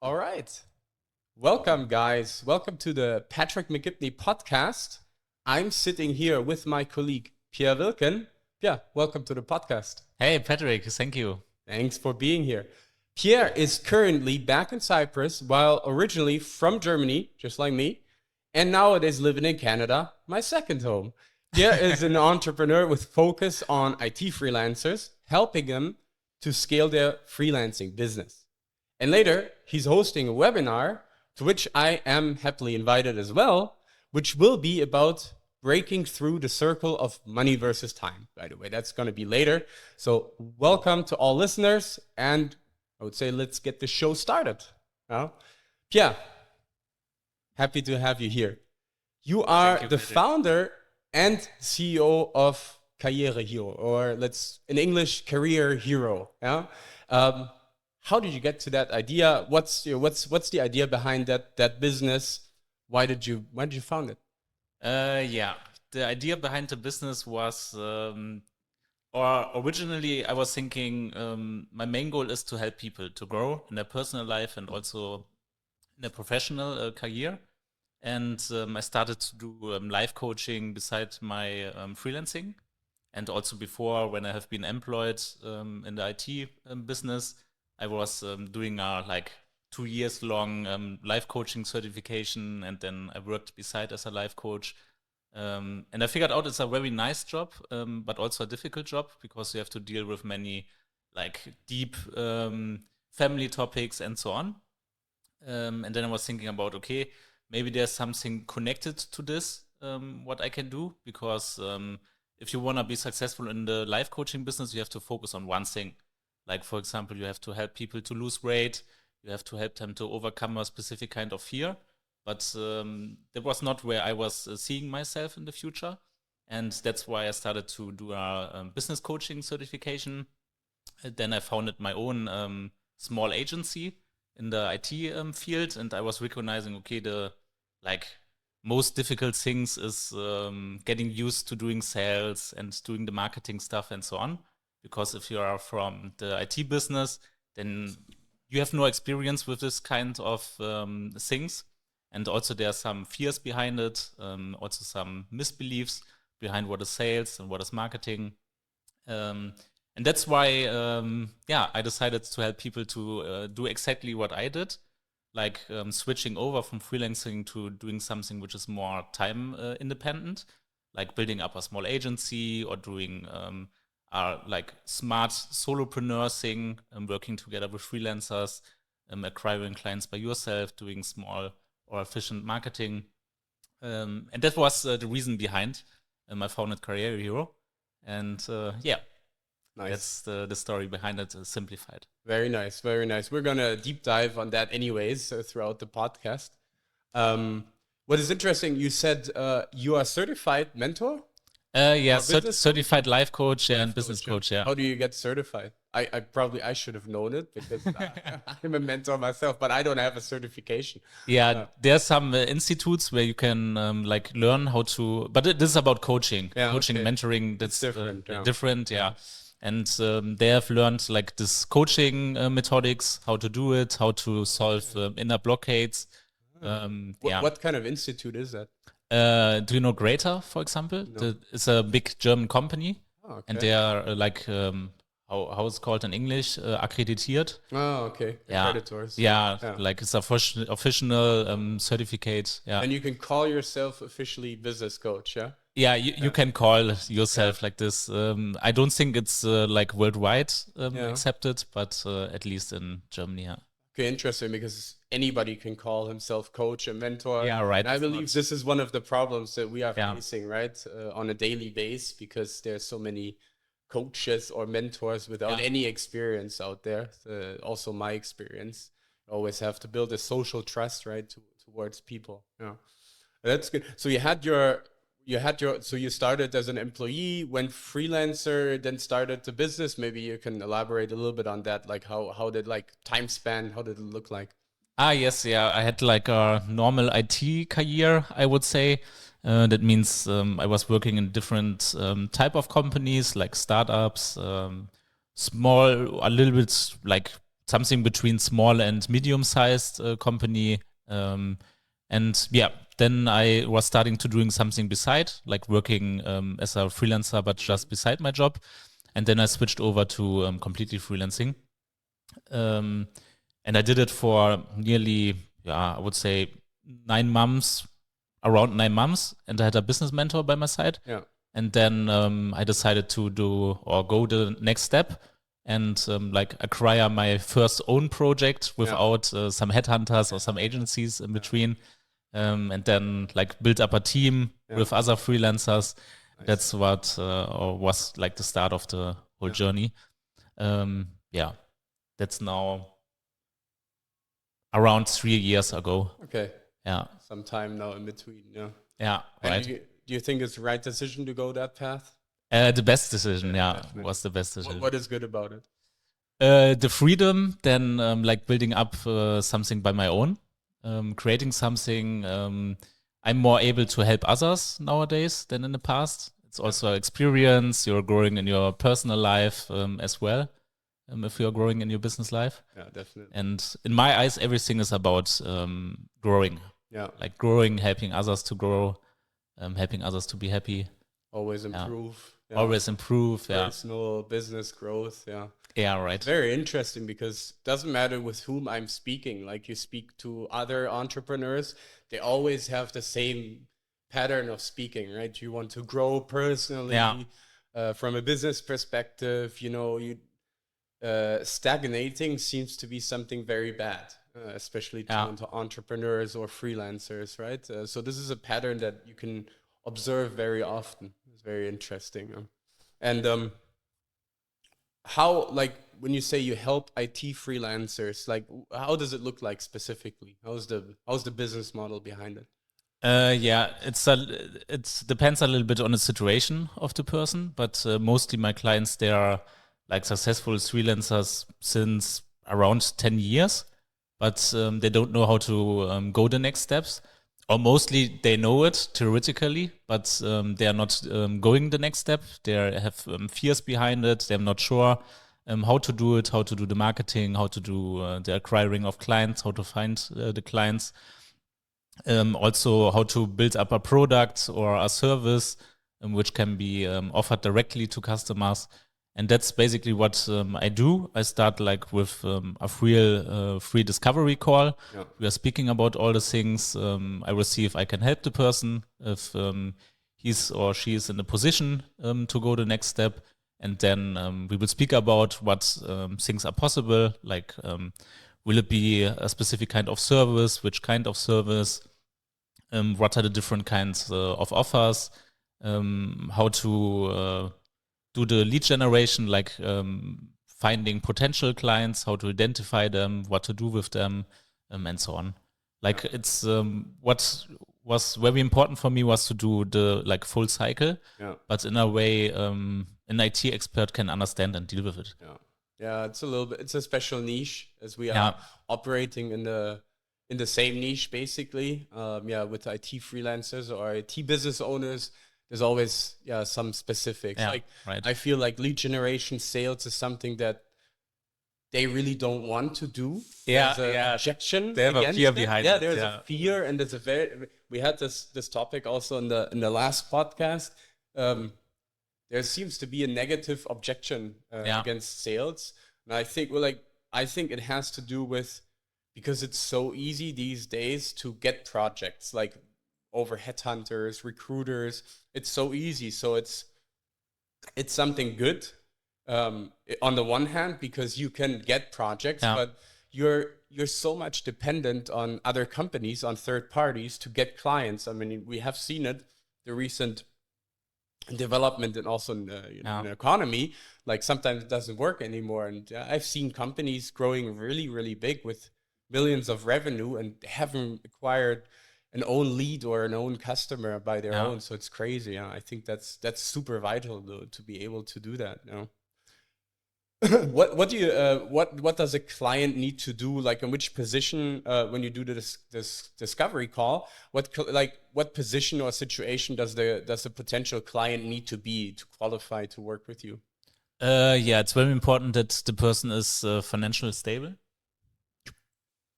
All right. Welcome, guys. Welcome to the Patrick McGibney podcast. I'm sitting here with my colleague, Pierre Wilken. Pierre, welcome to the podcast. Hey, Patrick, thank you. Thanks for being here. Pierre is currently back in Cyprus, while originally from Germany, just like me, and nowadays living in Canada, my second home. Pierre is an entrepreneur with focus on IT freelancers, helping them to scale their freelancing business. And later, he's hosting a webinar to which I am happily invited as well, which will be about breaking through the circle of money versus time. By the way, that's going to be later. So welcome to all listeners, and I would say let's get the show started. Pierre, happy to have you here. You are the founder and CEO of Karrieehero, or in English, Karrieehero. Yeah. How did you get to that idea? What's the idea behind that business? Why did you found it? The idea behind the business was, or originally I was thinking, my main goal is to help people to grow in their personal life and also in their professional career. And I started to do life coaching beside my freelancing, and also before, when I have been employed in the IT business, I was doing a 2 years long life coaching certification, and then I worked beside as a life coach. And I figured out it's a very nice job, but also a difficult job because you have to deal with many deep family topics and so on. And then I was thinking about, okay, maybe there's something connected to this, what I can do, because if you want to be successful in the life coaching business, you have to focus on one thing. Like, for example, you have to help people to lose weight. You have to help them to overcome a specific kind of fear. But that was not where I was seeing myself in the future. And that's why I started to do a business coaching certification. Then I founded my own small agency in the IT field. And I was recognizing, okay, the most difficult things is getting used to doing sales and doing the marketing stuff and so on. Because if you are from the IT business, then you have no experience with this kind of things. And also there are some fears behind it, also some misbeliefs behind what is sales and what is marketing. And that's why, I decided to help people to do exactly what I did, switching over from freelancing to doing something which is more time independent, like building up a small agency or doing smart solopreneur thing, working together with freelancers, acquiring clients by yourself, doing small or efficient marketing. And that was the reason behind I founded Karrieehero. And Nice. That's the story behind it, simplified. Very nice, very nice. We're going to deep dive on that anyways throughout the podcast. What is interesting, you said you are a certified mentor? Certified life coach and business coach. Yeah. How do you get certified? I should have known it because I'm a mentor myself, but I don't have a certification. Yeah, there's some institutes where you can learn how to. But this is about coaching, mentoring. That's different. Yeah. And they have learned this coaching methodics, how to do it, how to solve inner blockades. What kind of institute is that? Do you know Greater, for example? No. It's a big German company, and they are how it's called in English, accredited. Oh, okay. Accreditors. Yeah, it's a official certificate. Yeah. And you can call yourself officially business coach, yeah? Yeah, you can call yourself like this. I don't think it's worldwide accepted, but at least in Germany, yeah. Okay, interesting, because anybody can call himself coach and mentor. Yeah, right. And I believe this is one of the problems that we are facing, right, on a daily basis, because there's so many coaches or mentors without any experience out there. Also my experience. You always have to build a social trust, right, towards people. Yeah, that's good. So so you started as an employee, went freelancer, then started the business. Maybe you can elaborate a little bit on that. How did time span? How did it look like? Yes, yeah. I had a normal IT career, I would say. That means I was working in different type of companies, like startups, small, a little bit something between small and medium-sized company. And yeah, then I was starting to doing something beside, like working as a freelancer, but just beside my job. And then I switched over to completely freelancing. And I did it for nearly, I would say 9 months, around 9 months. And I had a business mentor by my side. Yeah. And then I decided to go the next step and like acquire my first own project without some headhunters or some agencies in between. And then like build up a team with other freelancers. Nice. That's what was like the start of the whole journey. That's now around 3 years ago. Okay. Yeah. Some time now in between. Yeah. Yeah. And right. Do you think it's the right decision to go that path? The best decision. Definitely. Was the best decision. What is good about it? The freedom, then like building up something by my own, creating something. I'm more able to help others nowadays than in the past. It's also experience. You're growing in your personal life as well. If you're growing in your business life. Yeah, definitely. And in my eyes, everything is about growing. Yeah. Like growing, helping others to grow, helping others to be happy. Always improve. Yeah. Always improve. Personal business growth. Yeah. Yeah, right. Very interesting, because it doesn't matter with whom I'm speaking. Like, you speak to other entrepreneurs, they always have the same pattern of speaking, right? You want to grow personally. From a business perspective, stagnating seems to be something very bad, especially to entrepreneurs or freelancers, right? So this is a pattern that you can observe very often. It's very interesting. And how, like, when you say you help IT freelancers, like, how does it look like specifically? How's the business model behind it? It depends a little bit on the situation of the person, but mostly my clients, they are like successful freelancers since around 10 years, but they don't know how to go the next steps. Or mostly they know it theoretically, but they are not going the next step. They have fears behind it. They're not sure how to do it, how to do the marketing, how to do the acquiring of clients, how to find the clients. Also how to build up a product or a service which can be offered directly to customers. And that's basically what I do. I start like with a free discovery call. Yeah. We are speaking about all the things. I will see if I can help the person, if he's or she is in a position to go the next step. And then we will speak about what things are possible, like will it be a specific kind of service, which kind of service, what are the different kinds of offers, how to do the lead generation, like finding potential clients, how to identify them, what to do with them, and so on. Like it's what was very important for me was to do the like full cycle, but in a way an IT expert can understand and deal with it. Yeah, it's a special niche, as we are operating in the same niche basically. With IT freelancers or IT business owners, there's always some specifics. I feel like lead generation sales is something that they really don't want to do. There's an objection. They have a fear behind it. There's a fear, and there's we had this topic also in the last podcast. There seems to be a negative objection against sales, and I think it has to do with, because it's so easy these days to get projects, like over headhunters, recruiters. It's so easy. So it's something good on the one hand, because you can get projects, but you're so much dependent on other companies, on third parties to get clients. I mean, we have seen it, the recent development and also in the economy. Like sometimes it doesn't work anymore. And I've seen companies growing really, really big with millions of revenue and haven't acquired an own lead or an own customer by their own. So it's crazy. I think that's super vital though, to be able to do that. What does a client need to do? Like in which position when you do this discovery call? What position or situation does the potential client need to be to qualify to work with you? It's very important that the person is financially stable.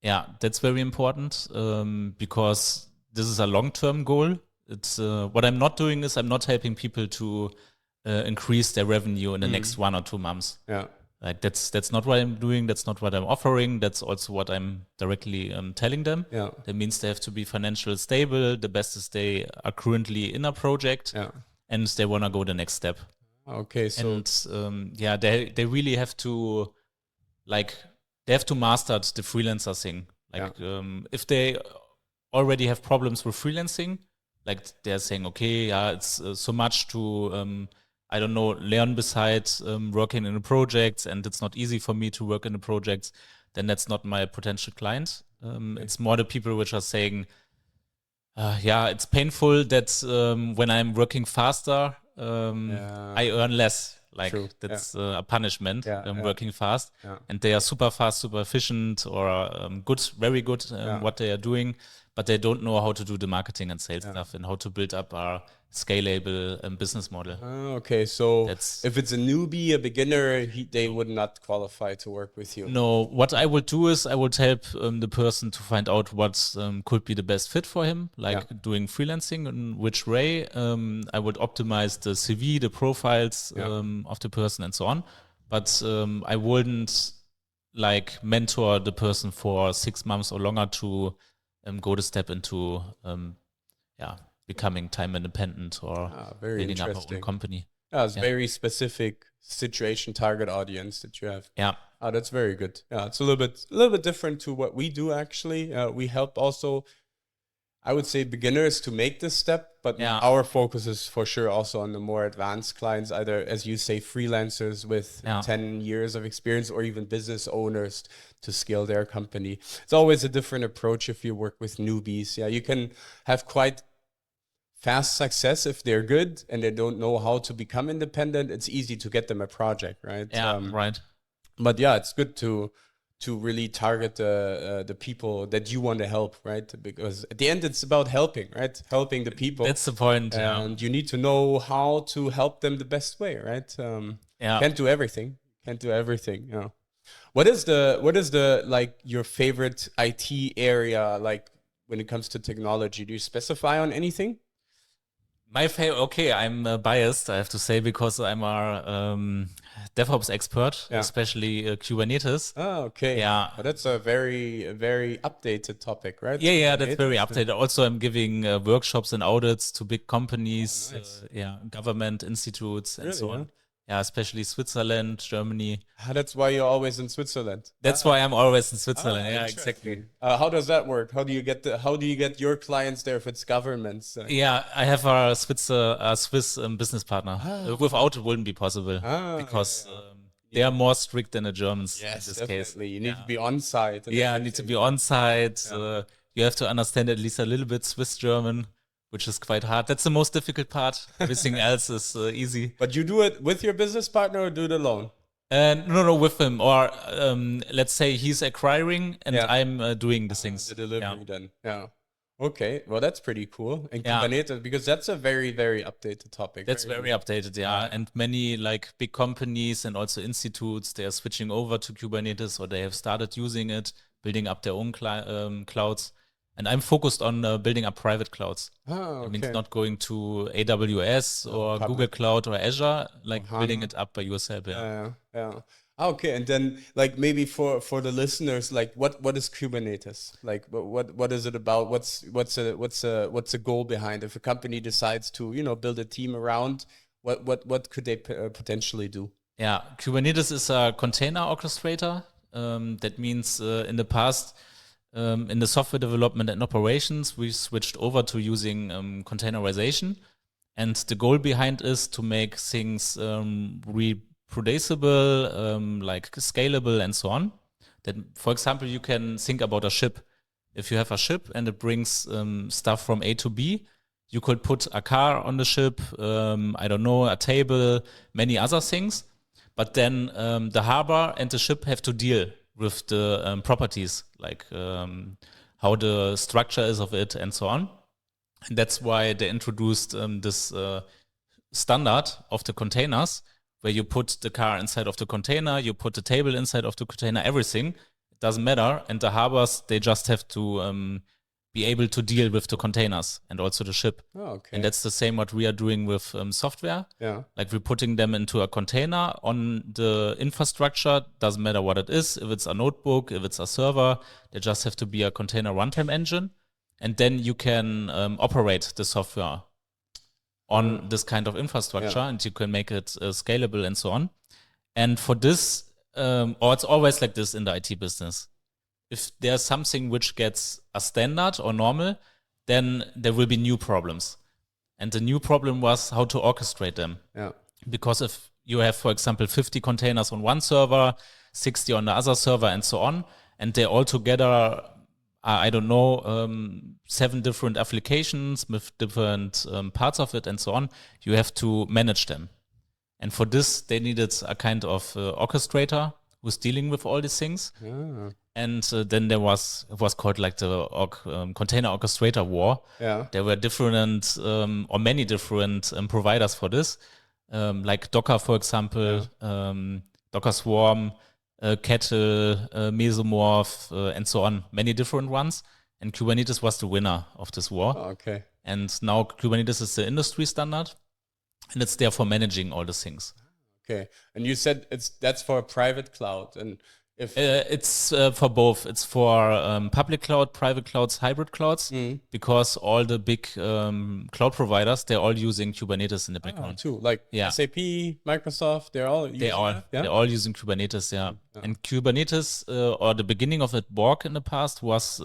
Yeah, that's very important because this is a long-term goal. It's what I'm not doing is I'm not helping people to increase their revenue in the next 1 or 2 months. Yeah. Like that's not what I'm doing. That's not what I'm offering. That's also what I'm directly telling them. Yeah. That means they have to be financially stable. The best is they are currently in a project and they want to go the next step. Okay. So And they really have to they have to master the freelancer thing. Like if they already have problems with freelancing, like they're saying, okay, it's so much to I don't know, learn besides working in the projects, and it's not easy for me to work in the projects, then that's not my potential client. It's more the people which are saying, it's painful that when I'm working faster, I earn less. Like True. that's a punishment. Working fast, Yeah. and they are super fast, super efficient, or good, very good what they are doing, but they don't know how to do the marketing and sales stuff and how to build up our scalable business model. Okay, so That's- if it's a newbie, a beginner, they would not qualify to work with you. No, what I would do is I would help the person to find out what could be the best fit for him, like doing freelancing in which way. I would optimize the CV, the profiles of the person and so on. But I wouldn't like mentor the person for 6 months or longer to go the step into becoming time independent or very building up our interesting. own company. Yeah, it's very specific situation, target audience that you have. Yeah. Oh, that's very good. Yeah, it's a little bit different to what we do actually. We help also, I would say, beginners to make this step, but our focus is for sure also on the more advanced clients, either, as you say, freelancers with 10 years of experience or even business owners to scale their company. It's always a different approach if you work with newbies. Yeah, you can have quite fast success if they're good and they don't know how to become independent. It's easy to get them a project, right? Yeah, right. But yeah, it's good to really target the people that you want to help, right? Because at the end, it's about helping, right? Helping the people. That's the point. And you need to know how to help them the best way, right? Can't do everything. Yeah. What is the like your favorite IT area, like when it comes to technology? Do you specify on anything? My favorite, okay, I'm biased, I have to say, because I'm a DevOps expert, especially Kubernetes. Oh, okay. Yeah. But that's a very, very updated topic, right? Yeah, that's very updated. Also, I'm giving workshops and audits to big companies, government institutes, and so on. Yeah, especially Switzerland, Germany. That's why you're always in Switzerland. That's why I'm always in Switzerland. Yeah, exactly. How does that work? How do you get your clients there if it's governments? Yeah, I have a Swiss business partner. Without it wouldn't be possible because they are more strict than the Germans in this case. You need to be on site. Yeah, I need to be on site. You have to understand at least a little bit Swiss German, which is quite hard. That's the most difficult part. Everything else is easy. But you do it with your business partner or do it alone? No, with him. Or let's say he's acquiring and I'm doing the things. The delivery then. Yeah. Okay. Well, that's pretty cool. And Kubernetes, because that's a very, very updated topic. That's very updated, yeah. And many like big companies and also institutes, they are switching over to Kubernetes or they have started using it, building up their own clouds. And I'm focused on building up private clouds. Oh, okay. It means not going to AWS or Google Cloud or Azure, like building it up by yourself. Yeah. Okay, and then like maybe for the listeners, like what is Kubernetes? Like what is it about? What's the goal behind? If a company decides to build a team around, what could they potentially do? Yeah, Kubernetes is a container orchestrator. That means in the past. In the software development and operations, we switched over to using containerization. And the goal behind is to make things reproducible, like scalable and so on. That, for example, you can think about a ship. If you have a ship and it brings stuff from A to B, you could put a car on the ship, I don't know, a table, many other things. But then the harbor and the ship have to deal with the properties, like how the structure is of it and so on. And that's why they introduced this standard of the containers, where you put the car inside of the container, you put the table inside of the container, everything. It doesn't matter. And the harbors, they just have to be able to deal with the containers and also the ship. Oh, okay. And that's the same what we are doing with software. Yeah. Like we're putting them into a container on the infrastructure. Doesn't matter what it is. If it's a notebook, if it's a server, they just have to be a container runtime engine. And then you can operate the software on this kind of infrastructure, and you can make it scalable and so on. And for this, or it's always like this in the IT business. If there's something which gets a standard or normal, then there will be new problems. And the new problem was how to orchestrate them. Yeah. Because if you have, for example, 50 containers on one server, 60 on the other server, and so on, and they all together, I don't know, 7 different applications with different parts of it and so on, you have to manage them. And for this, they needed a kind of orchestrator who's dealing with all these things. Yeah. And then it was called like the container orchestrator war. Yeah. There were different or many different providers for this, like Docker, for example, Docker Swarm, Kettle, Mesomorph, and so on, many different ones. And Kubernetes was the winner of this war. Oh, okay. And now Kubernetes is the industry standard, and it's there for managing all the things. Okay. And you said that's for a private cloud, and if it's for both. It's for public cloud, private clouds, hybrid clouds, because all the big cloud providers, they're all using Kubernetes in the background too, like SAP, Microsoft, they're all using Kubernetes. Yeah. And Kubernetes, or the beginning of it, Borg in the past, was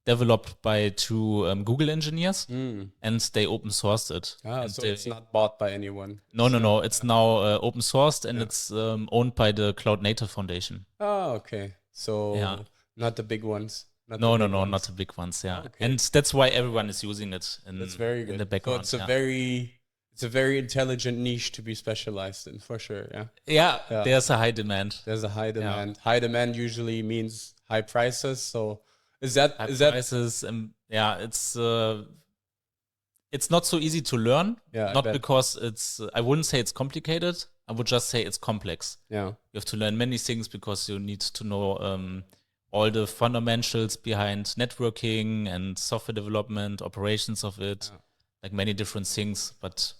developed by 2 Google engineers, and they open sourced it. So it's not bought by anyone. No. It's now open sourced, and it's owned by the Cloud Native Foundation. Oh, okay. So not the big ones. Not the big ones. Yeah, okay. And that's why everyone is using it. That's very good. In the background. So it's a very intelligent niche to be specialized in, for sure. Yeah. There's a high demand. There's a high demand. Yeah. High demand usually means high prices. So is that prices? It's not so easy to learn. Yeah, not because I wouldn't say it's complicated. I would just say it's complex. Yeah. You have to learn many things because you need to know all the fundamentals behind networking and software development, operations of it, like many different things. But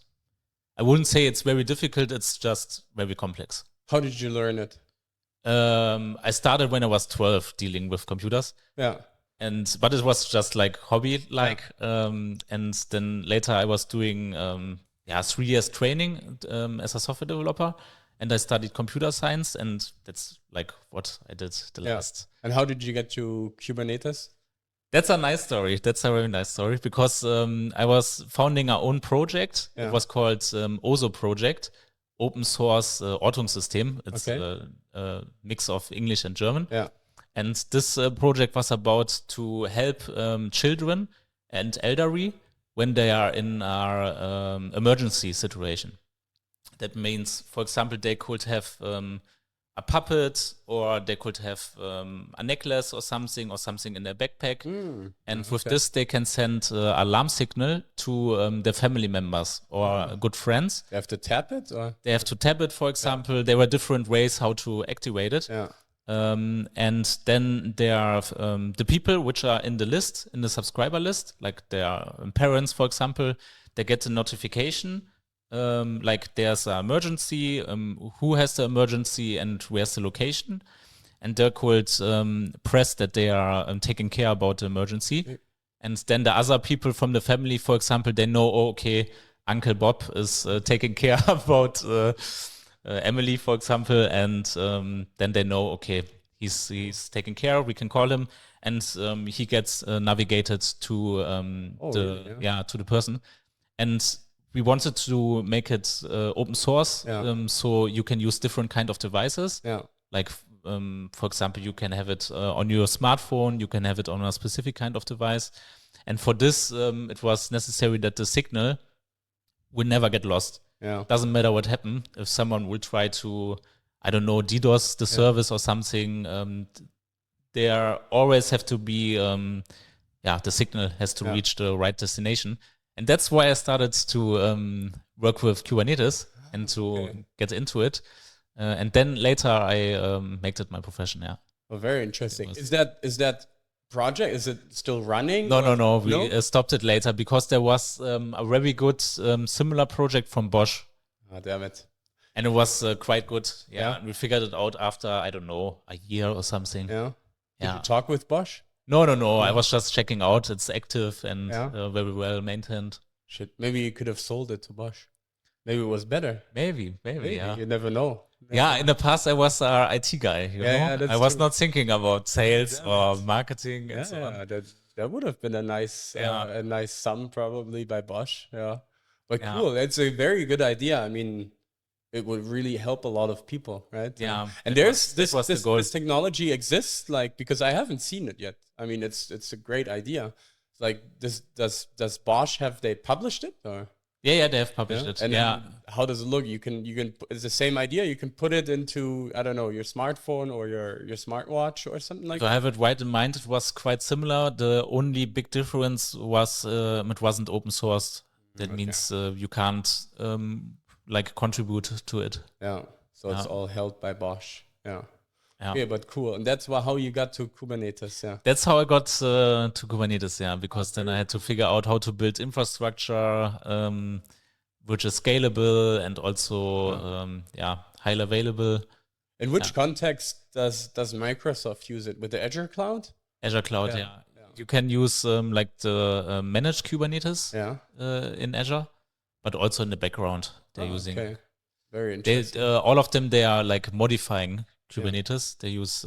I wouldn't say it's very difficult. It's just very complex. How did you learn it? I started when I was 12 dealing with computers. Yeah. But it was just like hobby, and then later I was doing 3 years training as a software developer, and I studied computer science, and that's like what I did the last. And how did you get to Kubernetes? That's a nice story. That's a very nice story, because I was founding our own project. It was called OSO project, Open Source Ortungssystem. It's a mix of English and German. Yeah. And this project was about to help children and elderly when they are in our emergency situation. That means, for example, they could have a puppet, or they could have a necklace or something in their backpack. And with this, they can send alarm signal to their family members or good friends. They have to tap it? Or? They have to tap it, for example. Yeah. There were different ways how to activate it. Yeah. And then there are the people which are in the list, in the subscriber list, like their parents, for example, they get a notification, like there's an emergency, who has the emergency and where's the location. And they're called press that they are taking care about the emergency. And then the other people from the family, for example, they know, okay, Uncle Bob is taking care about Emily, for example, and then they know, okay, he's taken care of, we can call him, and he gets navigated to to the person. And we wanted to make it open source, so you can use different kind of devices. Yeah. Like, for example, you can have it on your smartphone, you can have it on a specific kind of device. And for this, it was necessary that the signal will never get lost. Yeah. Doesn't matter what happened. If someone will try to, I don't know, DDoS the service or something, there always have to be, the signal has to reach the right destination. And that's why I started to work with Kubernetes and to get into it. And then later I made it my profession, Oh, very interesting. Is that project, is it still running? No. We stopped it later because there was a very good similar project from Bosch. Oh, damn it. And it was quite good. Yeah. And we figured it out after, I don't know, a year or something. Yeah. Did you talk with Bosch? No. I was just checking out. It's active and very well maintained. Shit. Maybe you could have sold it to Bosch. Maybe it was better. Maybe. Yeah. You never know. Yeah, in the past I was an IT guy. You know? I was not thinking about sales or marketing and so on. That would have been a nice sum probably by Bosch. Yeah, but cool. It's a very good idea. I mean, it would really help a lot of people, right? Yeah, and this technology exists, like, because I haven't seen it yet. I mean, it's a great idea. Like, does Bosch have they published it or? Yeah, they have published it. And how does it look? You can it's the same idea. You can put it into, I don't know, your smartphone or your smartwatch or something like that. To have it right in mind, it was quite similar. The only big difference was it wasn't open sourced. That means you can't like contribute to it. Yeah. So it's all held by Bosch. Yeah. Okay, but cool. And that's how you got to Kubernetes, yeah. That's how I got to Kubernetes, yeah, because then I had to figure out how to build infrastructure, which is scalable and also, highly available. In which context does Microsoft use it? With the Azure cloud? Azure cloud, yeah. You can use like the managed Kubernetes in Azure, but also in the background they're using. Okay, very interesting. All of them, they are like modifying Kubernetes. They use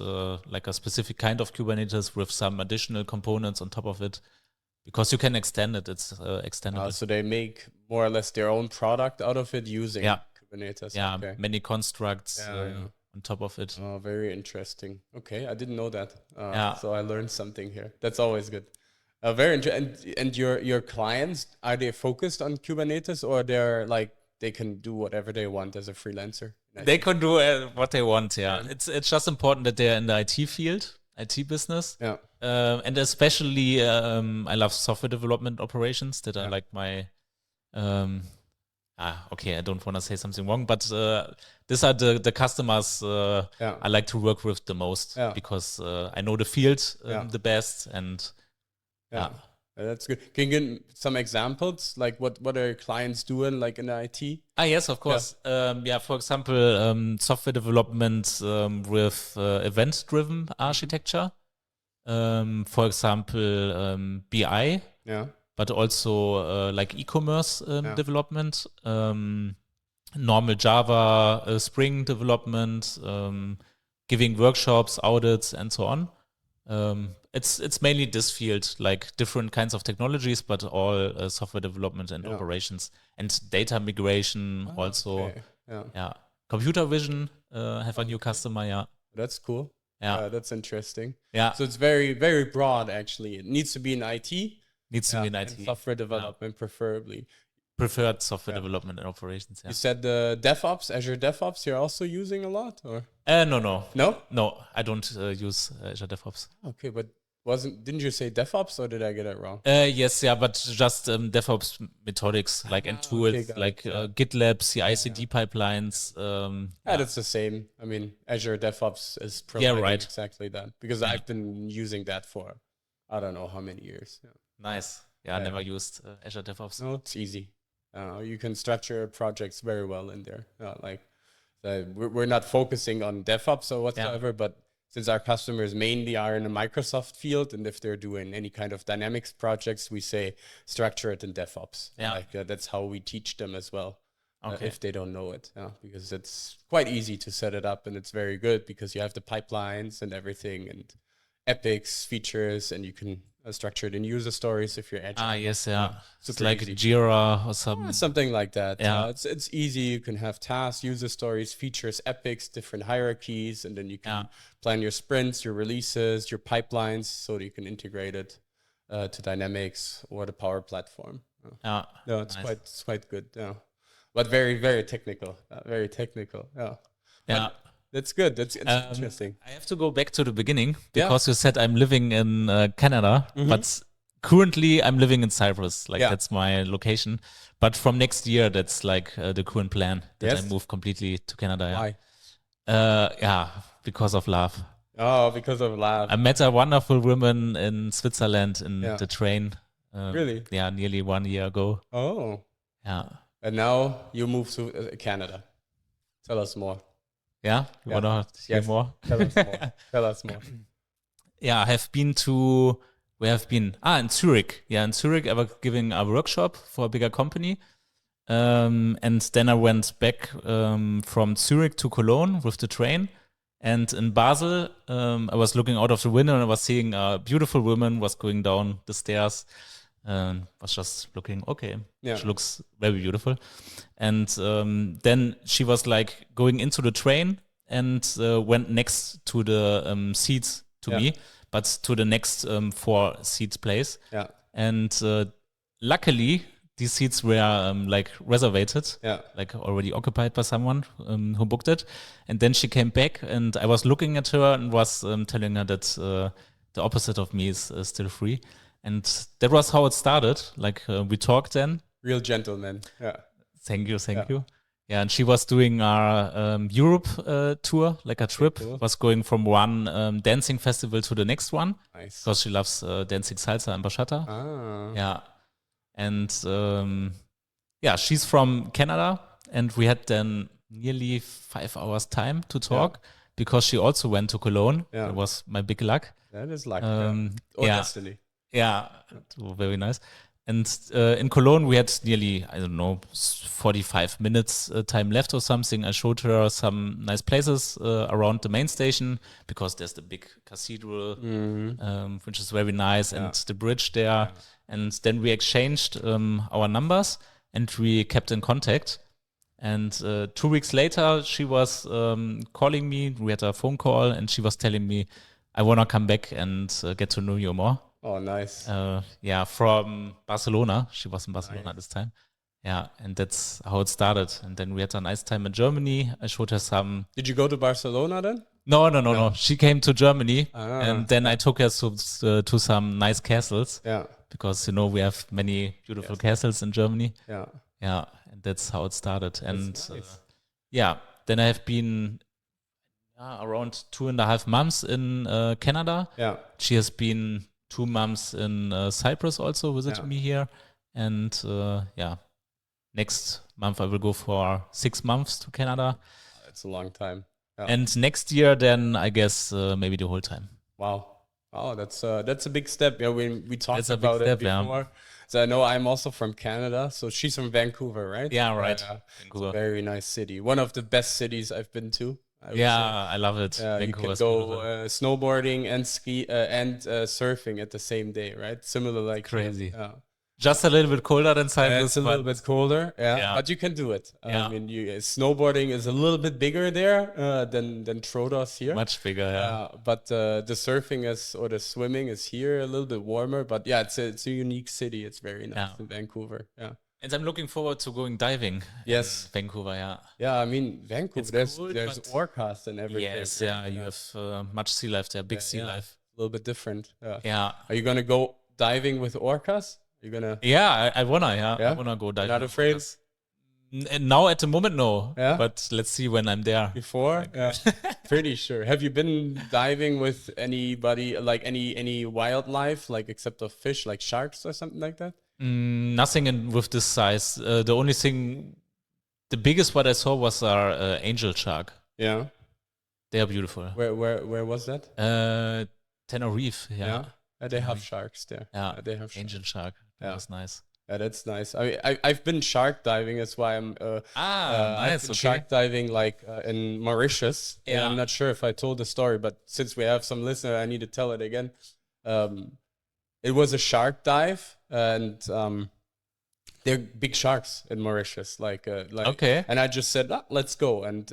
like a specific kind of Kubernetes with some additional components on top of it, because you can extend it. It's extendable. So they make more or less their own product out of it using Kubernetes. Yeah, many constructs on top of it. Oh, very interesting. Okay, I didn't know that. So I learned something here. That's always good. Very interesting. And your clients, are they focused on Kubernetes, or they're like, they can do whatever they want as a freelancer? They can do what they want, yeah. It's just important that they're in the IT field, IT business. Yeah. And especially, I love software development operations that are like my, okay, I don't want to say something wrong, but these are the customers I like to work with the most, because I know the field the best, and that's good. Can you give some examples? Like what are your clients doing, like in IT? Yes, of course. For example, software development with event-driven architecture. For example, BI. Yeah. But also like e-commerce development, normal Java, Spring development, giving workshops, audits, and so on. It's mainly this field, like different kinds of technologies, but all software development and operations, and data migration also. Okay. Computer vision, have a new customer. Yeah, that's cool. Yeah, that's interesting. Yeah, so it's very, very broad. Actually, it needs to be in IT. Needs to be in IT. Software development, preferably. Preferred software development and operations. Yeah. You said the DevOps, Azure DevOps, you're also using a lot, or? No, I don't use Azure DevOps. Okay, but didn't you say DevOps, or did I get it wrong? Yes, but just DevOps methodics, like and tools, like GitLab, CI/CD pipelines. That's the same. I mean, Azure DevOps is providing exactly that, because I've been using that for I don't know how many years. Yeah. Nice. I never used Azure DevOps. No, it's easy. You can structure projects very well in there. We're not focusing on DevOps or whatsoever, but since our customers mainly are in the Microsoft field, and if they're doing any kind of Dynamics projects, we say structure it in DevOps. Yeah. That's how we teach them as well. Okay. If they don't know it, because it's quite easy to set it up, and it's very good because you have the pipelines and everything, and epics, features, and you can structure it in user stories if you're agile. Yes, it's like easy. Jira or something like that. It's easy. You can have tasks, user stories, features, epics, different hierarchies, and then you can plan your sprints, your releases, your pipelines, so that you can integrate it to Dynamics or the Power Platform. It's nice. It's quite good. But very, very technical. Very technical. But that's good. That's interesting. I have to go back to the beginning, because you said I'm living in Canada, but currently I'm living in Cyprus. That's my location. But from next year, that's like the current plan, that I move completely to Canada. Why? Because of love. Oh, because of love. I met a wonderful woman in Switzerland in the train. Really? Yeah, nearly 1 year ago. Oh. Yeah. And now you move to Canada. Tell us more. Yeah? You want to hear more? Tell us more. Tell us more. Yeah, I have been to, where have been? In Zurich. Yeah, in Zurich, I was giving a workshop for a bigger company. And then I went back from Zurich to Cologne with the train. And in Basel, I was looking out of the window and I was seeing a beautiful woman was going down the stairs. Was just looking, okay, she looks very beautiful. And then she was like going into the train and went next to the seats to me, but to the next 4 seats place. Yeah. And luckily, these seats were like reservated, like already occupied by someone who booked it. And then she came back and I was looking at her and was telling her that the opposite of me is still free. And that was how it started. Like we talked then. Real gentleman. Yeah. Thank you. Yeah, and she was doing our Europe tour, like a trip. Cool. Was going from one dancing festival to the next one. Nice. Because she loves dancing salsa and bachata. Ah. Yeah. And she's from Canada. And we had then nearly 5 hours time to talk because she also went to Cologne. Yeah. That was my big luck. That is luck. Or destiny. Yeah, very nice. And in Cologne, we had nearly, 45 minutes time left or something. I showed her some nice places around the main station because there's the big cathedral, which is very nice, and the bridge there. Yeah. And then we exchanged our numbers and we kept in contact. And 2 weeks later, she was calling me. We had a phone call and she was telling me, I want to come back and get to know you more. Oh, nice. From Barcelona. She was in Barcelona at this time. Yeah, and that's how it started. And then we had a nice time in Germany. I showed her some... Did you go to Barcelona then? No. She came to Germany. And then I took her to some nice castles. Yeah. Because, we have many beautiful castles in Germany. Yeah. Yeah, and that's how it started. And nice. Then I have been... around 2.5 months in Canada. Yeah. She has been 2 months in Cyprus also visiting me here. And next month I will go for 6 months to Canada. That's a long time. Yeah. And next year then I guess maybe the whole time. Wow. Oh, that's a big step. Yeah, we talked about it before. Yeah. So I know I'm also from Canada. So she's from Vancouver, right? Yeah, right. Vancouver. It's a very nice city. One of the best cities I've been to. I love it. You can go snowboarding and ski and surfing at the same day, right? Similar, like crazy. Just a little bit colder than Cyprus. It's a little bit colder, but you can do it. I mean, snowboarding is a little bit bigger there than Troodos here. Much bigger, but the surfing or the swimming is here a little bit warmer. But it's a unique city. It's very nice in Vancouver. Yeah. And I'm looking forward to going diving. Yes, in Vancouver. Yeah. Yeah, I mean Vancouver. There's orcas and everything. Yes, you have much sea life there. Big sea life. A little bit different. Yeah. Are you gonna go diving with orcas? You're gonna? Yeah, I wanna. Yeah, I wanna go diving. Not afraid? Now at the moment, no. Yeah. But let's see when I'm there. Before, pretty sure. Have you been diving with anybody, like any wildlife, like except of fish, like sharks or something like that? Nothing with this size. The only thing, the biggest what I saw was our angel shark. Yeah, they are beautiful. Where was that? Tenerife. Yeah. They have sharks there. Yeah, they have angel shark. That was nice. Yeah, that's nice. I mean, I've been shark diving. That's why I'm. Nice. I've been shark diving like in Mauritius. Yeah. I'm not sure if I told the story, but since we have some listener, I need to tell it again. It was a shark dive, and they're big sharks in Mauritius. Okay. And I just said, let's go. And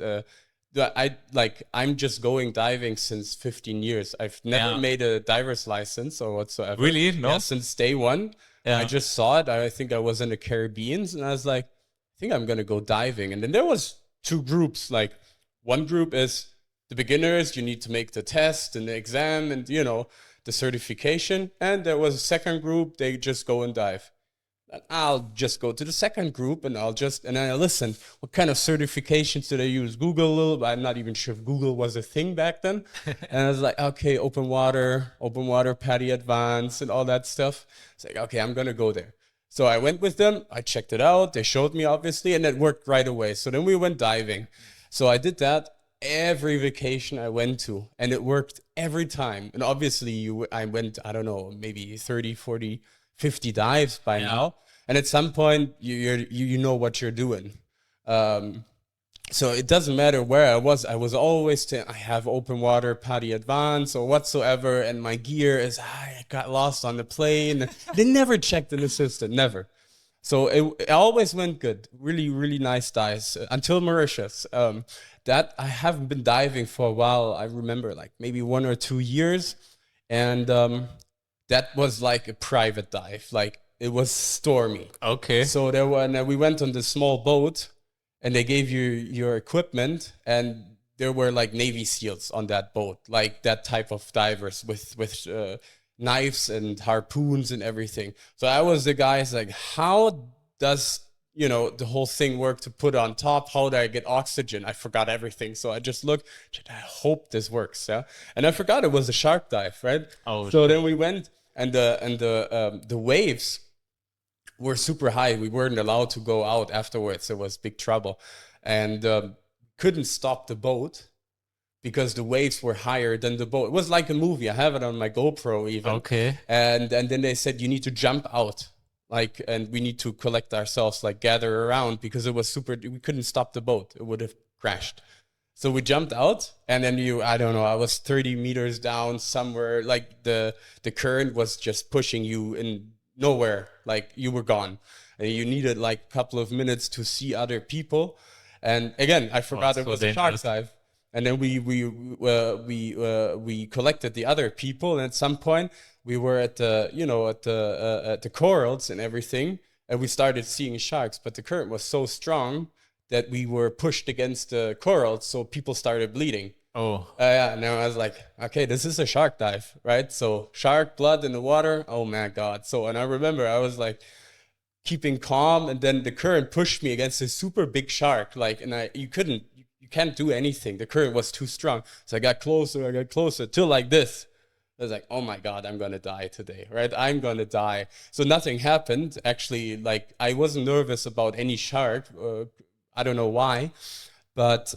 I'm just going diving since 15 years. I've never made a diver's license or whatsoever. Really? No. Yeah, since day one. Yeah. I just saw it. I think I was in the Caribbean, and I was like, I think I'm gonna go diving. And then there was 2 groups. Like, one group is the beginners. You need to make the test and the exam, and the certification. And there was a second group. They just go and dive. I'll just go to the second group and and I listen. What kind of certifications do they use? Google, I'm not even sure if Google was a thing back then. And I was like, okay, open water, PADI Advanced and all that stuff. It's like, okay, I'm going to go there. So I went with them. I checked it out. They showed me, obviously, and it worked right away. So then we went diving. So I did that every vacation I went to, and it worked every time. And obviously, I went, I don't know, maybe 30, 40, 50 dives by now. And at some point, you know what you're doing. So it doesn't matter where I was always I have open water, PADI Advanced or whatsoever, and my gear is, I got lost on the plane. They never checked in the system, never. So it always went good. Really, really nice dives until Mauritius. That I haven't been diving for a while. I remember like maybe 1 or 2 years. And that was like a private dive. Like it was stormy. Okay. So we went on this small boat. And they gave you your equipment, and there were like Navy SEALs on that boat, like that type of divers with knives and harpoons and everything. So I was the guys like, how does the whole thing work to put on top? How do I get oxygen? I forgot everything. So I just looked. I hope this works. Yeah, and I forgot it was a shark dive, right? Oh. So then we went, and the waves were super high. We weren't allowed to go out afterwards. It was big trouble, and couldn't stop the boat because the waves were higher than the boat. It was like a movie. I have it on my GoPro even. Okay. And then they said you need to jump out, and we need to collect ourselves, gather around, because it was super. We couldn't stop the boat. It would have crashed. So we jumped out, and then I don't know, I was 30 meters down somewhere. Like the current was just pushing you in nowhere, like you were gone, and you needed like a couple of minutes to see other people. And again, I forgot it was a shark dive. And then we collected the other people, and at some point we were at the corals and everything, and we started seeing sharks. But the current was so strong that we were pushed against the corals, so people started bleeding. Oh. Yeah, and I was like, okay, this is a shark dive, right? So shark blood in the water. Oh my God. So, and I remember I was like keeping calm, and then the current pushed me against a super big shark. You can't do anything. The current was too strong. So I got closer till like this. I was like, oh my God, I'm going to die today, right? I'm going to die. So nothing happened. Actually, like I wasn't nervous about any shark. I don't know why, but,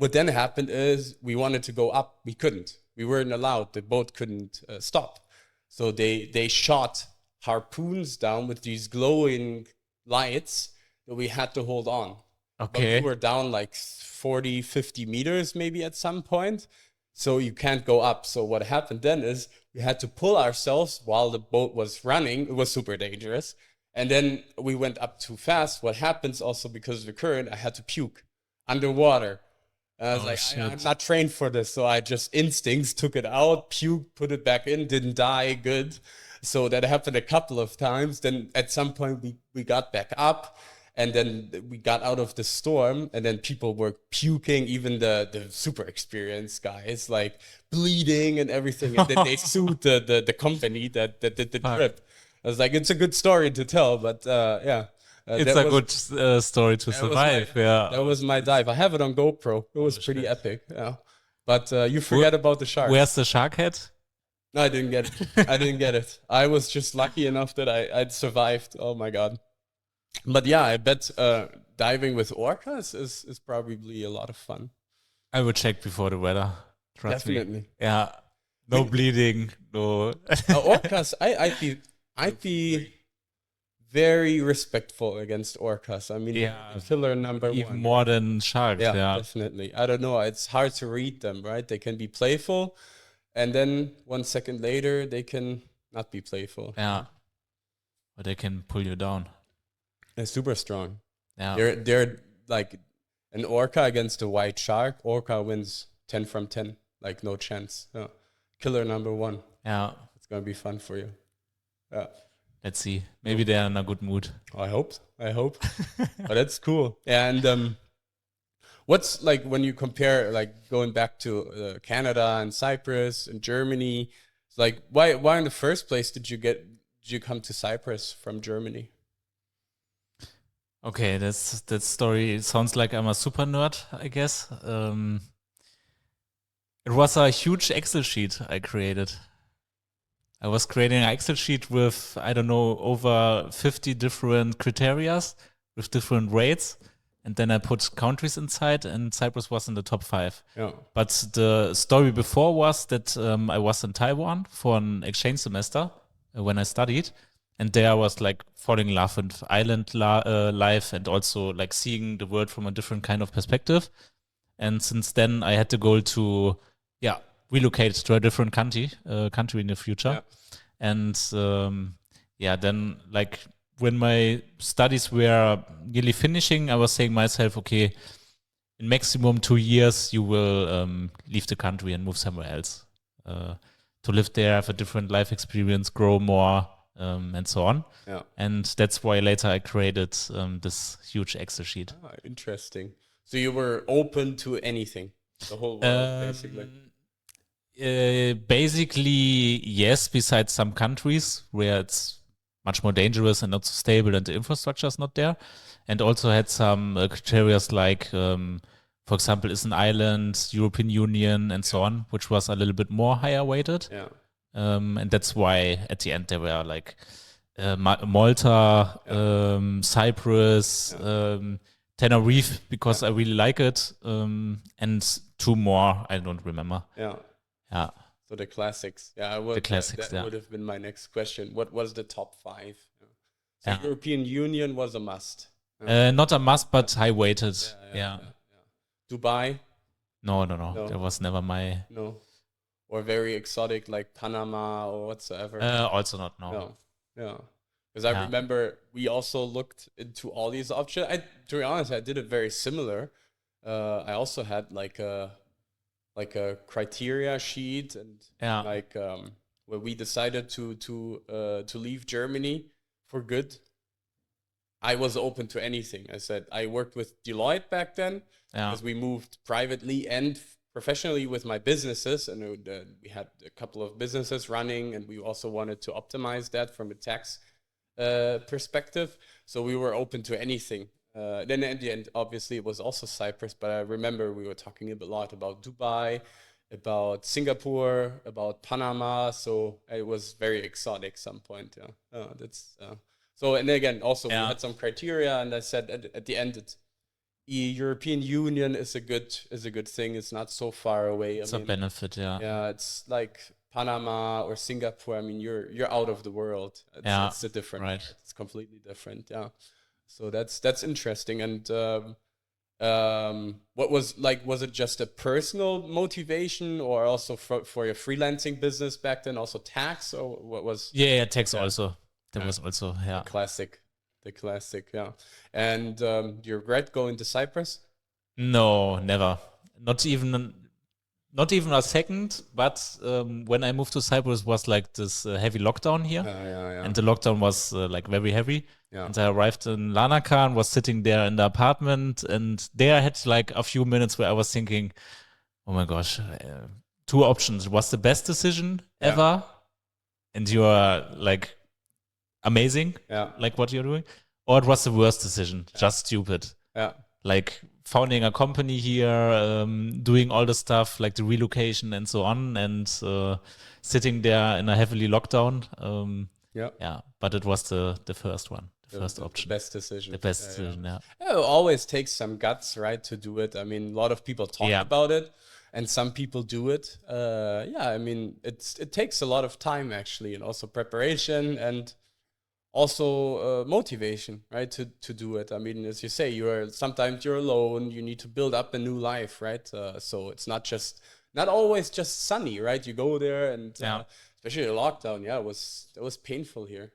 what then happened is we wanted to go up. We couldn't. We weren't allowed. The boat couldn't stop. So they shot harpoons down with these glowing lights that we had to hold on. Okay. But we were down like 40, 50 meters maybe at some point. So you can't go up. So what happened then is we had to pull ourselves while the boat was running. It was super dangerous. And then we went up too fast. What happens also because of the current, I had to puke underwater. I was I'm not trained for this. So I just instincts took it out, puked, put it back in, didn't die, good. So that happened a couple of times. Then at some point we got back up, and then we got out of the storm, and then people were puking, even the super experienced guys, like bleeding and everything. And then they sued the company that did the trip. I was like, it's a good story to tell, but yeah. It's a good story to survive. That was my dive. I have it on GoPro. It was pretty epic. Yeah, but you forget about the shark. Where's the shark head? No, I didn't get it. I was just lucky enough that I'd survived. Oh my God. But yeah, I bet diving with orcas is probably a lot of fun. I would check before the weather. Trust Definitely. me. Yeah. No bleeding. No. Orcas. I'd be very respectful against orcas. I mean, killer number even one. More than sharks. Yeah, Yeah, definitely. I don't know. It's hard to read them, right? They can be playful, and then 1 second later, they can not be playful. Yeah. But they can pull you down. They're super strong. Yeah. They're like an orca against a white shark. Orca wins 10 from 10. Like, no chance. Yeah. Killer number one. Yeah. It's going to be fun for you. Yeah. Let's see. Maybe they're in a good mood. I hope. But that's cool. And what's like when you compare, like going back to Canada and Cyprus and Germany, it's like why in the first place did you you come to Cyprus from Germany? Okay, that story sounds like I'm a super nerd, I guess. It was a huge Excel sheet I created. I was creating an Excel sheet with, I don't know, over 50 different criterias with different rates. And then I put countries inside, and Cyprus was in the top 5. Yeah. But the story before was that I was in Taiwan for an exchange semester when I studied. And there I was like falling in love with island life and also like seeing the world from a different kind of perspective. And since then, I had the goal to, relocate to a different country in the future. Yeah. And then like when my studies were nearly finishing, I was saying myself, okay, in maximum 2 years, you will leave the country and move somewhere else to live there, have a different life experience, grow more, and so on. Yeah. And that's why later I created this huge Excel sheet. Ah, interesting. So you were open to anything, the whole world, basically. Basically, yes, besides some countries where it's much more dangerous and not so stable and the infrastructure is not there. And also had some criteria like, for example, is an island, European Union, and so on, which was a little bit more higher weighted. Yeah. And that's why at the end there were like Malta, Cyprus, Tenerife, because I really like it, and 2 more, I don't remember. Yeah. Yeah. So the classics. Yeah, I would, The classics, that would have been my next question. What was the top 5? So Yeah. European Union was a must. Not a must, but high weighted. Yeah. Dubai? No. That was never my. No. Or very exotic like Panama or whatsoever. Also not, no. No. Yeah. Because I remember we also looked into all these options. To be honest, I did it very similar. I also had like a criteria sheet and where we decided to leave Germany for good. I was open to anything. I said I worked with Deloitte back then because we moved privately and professionally with my businesses, and we had a couple of businesses running, and we also wanted to optimize that from a tax perspective. So we were open to anything. Then at the end, obviously, it was also Cyprus, but I remember we were talking a lot about Dubai, about Singapore, about Panama. So it was very exotic at some point. So, and again, also we had some criteria, and I said at the end, European Union is a good thing. It's not so far away. It's a benefit, Yeah, it's like Panama or Singapore. I mean, you're out of the world. It's a different. Right. It's completely different. Yeah. So that's interesting. And what was it just a personal motivation, or also for your freelancing business back then, also tax, or what was? Yeah, tax also. That was also the classic. Yeah. And do you regret going to Cyprus? No, never. Not even a second. But when I moved to Cyprus, was like this heavy lockdown here, and the lockdown was like very heavy. Yeah. And I arrived in Larnaca and was sitting there in the apartment, and there I had like a few minutes where I was thinking, oh my gosh, 2 options. Was the best decision ever, and you are like amazing, like what you're doing, or it was the worst decision, just stupid. Yeah. Like founding a company here, doing all the stuff like the relocation and so on, and sitting there in a heavily lockdown. But it was the first one. First option. The best decision. The best decision, yeah. It always takes some guts, right, to do it. I mean, a lot of people talk about it, and some people do it. I mean, it takes a lot of time, actually, and also preparation and also motivation, right, to do it. I mean, as you say, sometimes you're alone. You need to build up a new life, right? So it's not always just sunny, right? You go there, and especially the lockdown, it was painful here.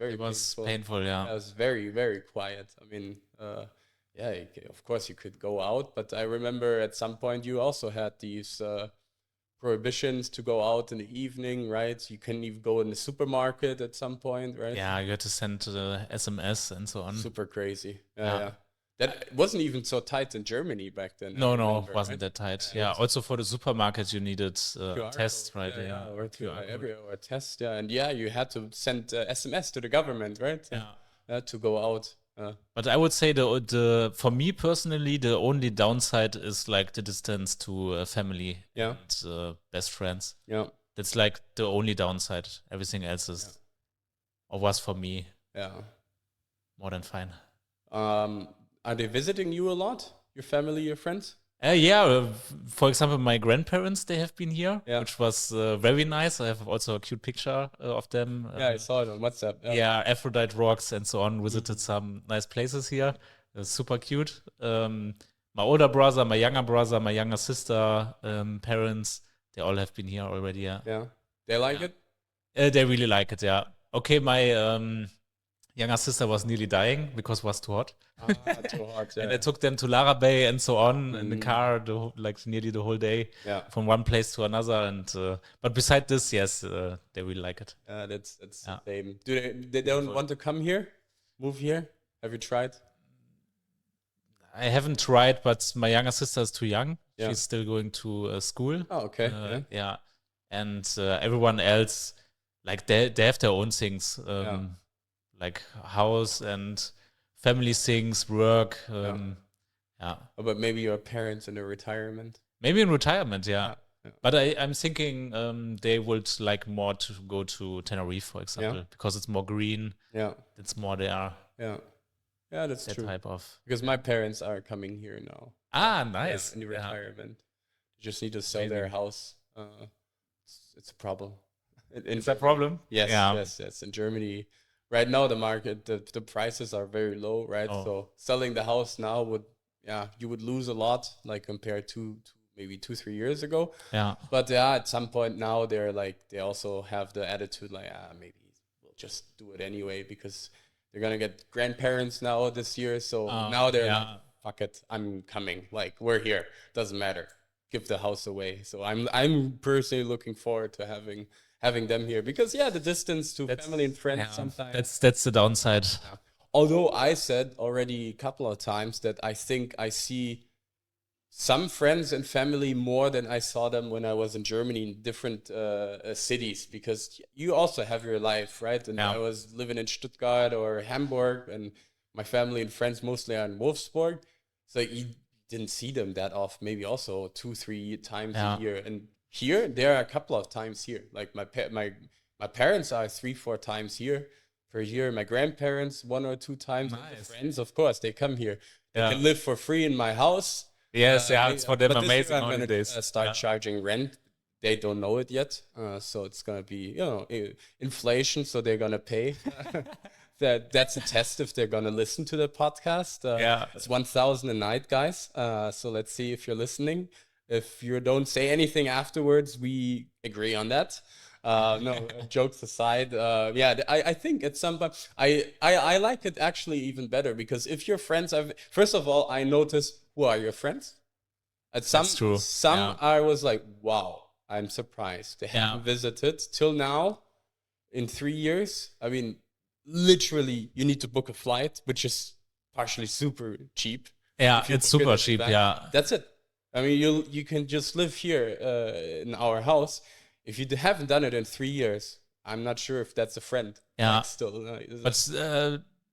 It was painful, It was very, very quiet. I mean, of course you could go out, but I remember at some point you also had these prohibitions to go out in the evening, right? You couldn't even go in the supermarket at some point, right? Yeah, you had to send the SMS and so on. Super crazy. Yeah. That wasn't even so tight in Germany back then. No, I no, remember, wasn't right? that tight. Yeah, also for the supermarket, you needed QR tests, code, right? yeah, or QR code. or a test, yeah, and yeah, you had to send SMS to the government, right? To go out. But I would say the for me personally, the only downside is like the distance to family Yeah. and best friends. Yeah. That's like the only downside. Everything else is, or was for me, more than fine. Are they visiting you a lot? Your family, your friends? For example, my grandparents, they have been here, Yeah. which was very nice. I have also a cute picture of them. Yeah, I saw it on WhatsApp. Yeah, Aphrodite rocks and so on. Visited some nice places here. Super cute. My older brother, my younger brother, my younger sister, parents, they all have been here already. Yeah. They like it? They really like it, yeah. Okay, my younger sister was nearly dying because it was too hot. Too hot, yeah. And I took them to Lara Bay and so on in the car, nearly the whole day, from one place to another. And but beside this, yes, they really like it. That's the same. Do they don't want to come here, move here? Have you tried? I haven't tried, but my younger sister is too young. Yeah. She's still going to school. Oh, okay. Yeah, and everyone else, like they have their own things, like house and family things, work. But maybe your parents in a retirement. Maybe in retirement, yeah. But I'm thinking they would like more to go to Tenerife, for example, because it's more green. Yeah, it's more there. Yeah, that's that true. Type of because my parents are coming here now. Nice. In the retirement, they just need to sell their house. It's a problem. It's a problem. Yes, yes. In Germany, right now the market, the prices are very low, right? So selling the house now you would lose a lot, like compared to maybe 2-3 years ago. Yeah. But at some point now they also have the attitude like maybe we'll just do it anyway because they're gonna get grandparents now this year. So now they're like, fuck it, I'm coming. Like we're here. Doesn't matter. Give the house away. So I'm personally looking forward to having them here because the distance to family and friends sometimes. That's the downside. Although I said already a couple of times that I think I see some friends and family more than I saw them when I was in Germany in different cities, because you also have your life, right? And I was living in Stuttgart or Hamburg, and my family and friends mostly are in Wolfsburg. So you didn't see them that often, maybe also 2-3 times a year. And here, there are a couple of times here. Like my parents are 3-4 times here per year. My grandparents 1 or 2 times. Nice. Friends, of course, they come here. They can live for free in my house. Yes, it's for them amazing holidays. This year I'm start charging rent. They don't know it yet, so it's gonna be inflation. So they're gonna pay. That's a test if they're gonna listen to the podcast. It's 1,000 a night, guys. So let's see if you're listening. If you don't say anything afterwards, we agree on that. No, jokes aside, I think at some point I like it actually even better, because if your friends first of all, I notice who are your friends. At That's true. Some I was like, wow, I'm surprised they haven't visited till now in 3 years. I mean, literally, you need to book a flight, which is partially super cheap. Yeah, it's super cheap. That's it. I mean, you can just live here in our house. If you haven't done it in 3 years, I'm not sure if that's a friend. Yeah, like still. But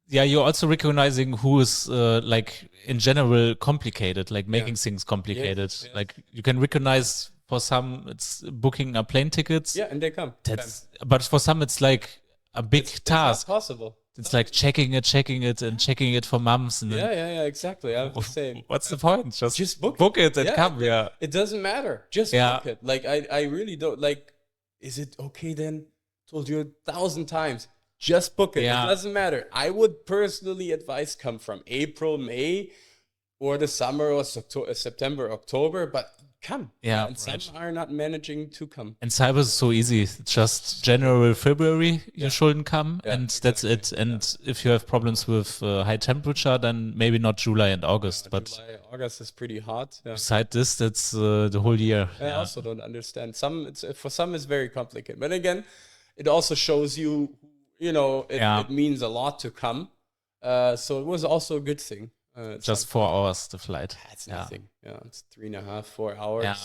you're also recognizing who is like in general complicated, like making things complicated. Yes. Like you can recognize for some it's booking a plane tickets. Yeah, and they come. But for some it's like a big task. Not possible. It's like checking it, and checking it for months. And exactly. I have the same. What's the point? Just book it and come. Yeah, it doesn't matter. Just book it. Like I really don't like. Is it okay then? Told you 1,000 times. Just book it. It doesn't matter. I would personally advise come from April, May, or the summer or September, October. But come. Yeah, and some are not managing to come. And cyber is so easy. Just January, February, you shouldn't come, and that's it. And if you have problems with high temperature, then maybe not July and August. But July, August is pretty hot. Yeah. Besides this, that's the whole year. I also don't understand. For some, it's very complicated. But again, it also shows you, it means a lot to come. So it was also a good thing. Just 4 hours the flight. That's nothing. Yeah, it's 3.5, 4 hours. Yeah.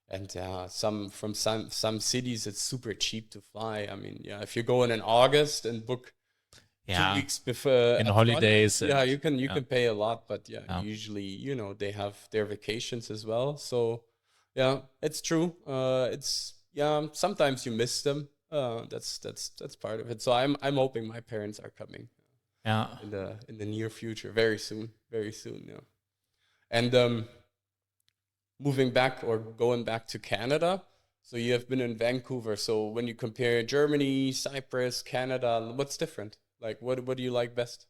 And some cities, it's super cheap to fly. I mean, yeah, if you go in August and book 2 weeks before in holidays. Yeah, you can pay a lot, but usually, they have their vacations as well. So yeah, it's true. Sometimes you miss them. That's part of it. So I'm hoping my parents are coming. Yeah. In the near future, very soon. Yeah. And moving back or going back to Canada. So you have been in Vancouver. So when you compare Germany, Cyprus, Canada, what's different? Like, what do you like best?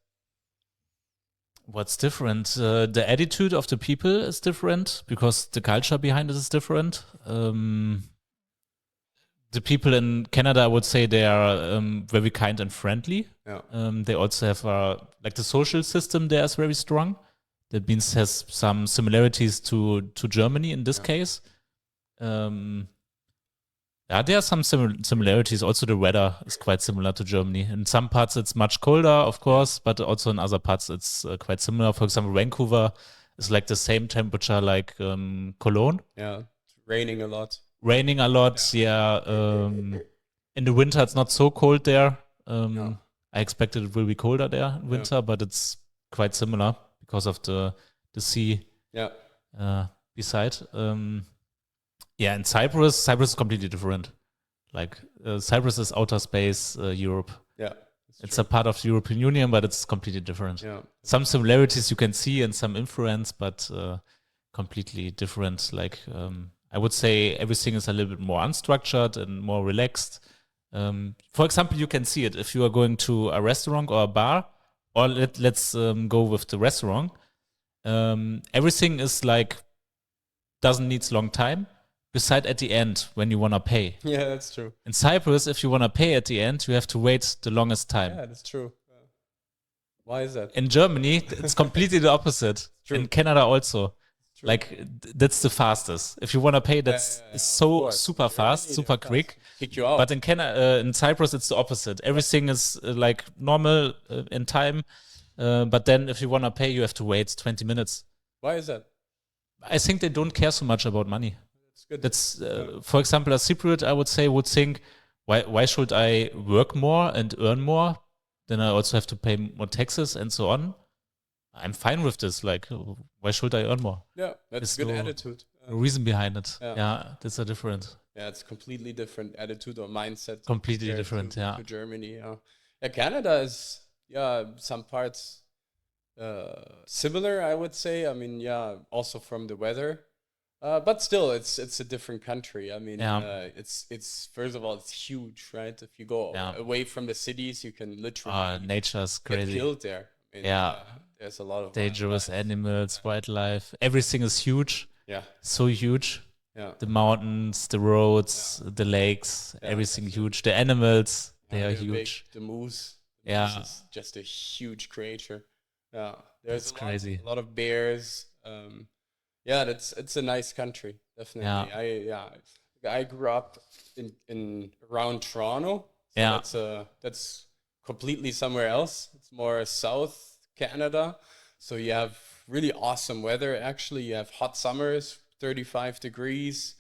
What's different? The attitude of the people is different because the culture behind it is different. The people in Canada, I would say they are very kind and friendly. Yeah. They also have the social system there is very strong. That means has some similarities to Germany in this case. There are some similarities. Also, the weather is quite similar to Germany. In some parts, it's much colder, of course, but also in other parts, it's quite similar. For example, Vancouver is like the same temperature like Cologne. Yeah, it's raining a lot. In the winter, it's not so cold there. I expected it will be colder there in winter, but it's quite similar because of the sea beside. And Cyprus is completely different. Like Cyprus is outer space, Europe. Yeah, it's a part of the European Union, but it's completely different. Yeah. Some similarities you can see and some influence, but completely different. Like I would say everything is a little bit more unstructured and more relaxed. For example, you can see it if you are going to a restaurant or a bar, or let's go with the restaurant. Everything is like doesn't need long time. Beside at the end when you want to pay. Yeah, that's true. In Cyprus, if you want to pay at the end, you have to wait the longest time. Yeah, that's true. Why is that? In Germany, it's completely the opposite. In Canada also. Like, that's the fastest. If you want to pay, that's so super fast, super quick. Kick you out. But in Cyprus, it's the opposite. Everything is like normal in time. But then if you want to pay, you have to wait 20 minutes. Why is that? I think they don't care so much about money. Good. That's for example, a Cypriot I would think, why should I work more and earn more? Then I also have to pay more taxes and so on. I'm fine with this. Like, why should I earn more? Yeah, that's a good attitude. The reason behind it. Yeah, that's a different. Yeah, it's completely different attitude or mindset. Completely different. To Germany. Yeah, Canada is some parts similar. I would say. I mean, also from the weather. But still, it's a different country. I mean, it's first of all, it's huge, right? If you go away from the cities, you can literally nature's crazy. Get killed there. I mean, there's a lot of dangerous animals, wildlife. Everything is huge. Yeah, so huge. Yeah, the mountains, the roads, the lakes, everything huge. The animals, they are huge. Big. The moose. Moose is just a huge creature. Yeah, there's crazy. A lot of bears. It's a nice country, definitely. I grew up in around Toronto. So that's completely somewhere else. It's more South Canada. So you have really awesome weather. Actually, you have hot summers, 35 degrees,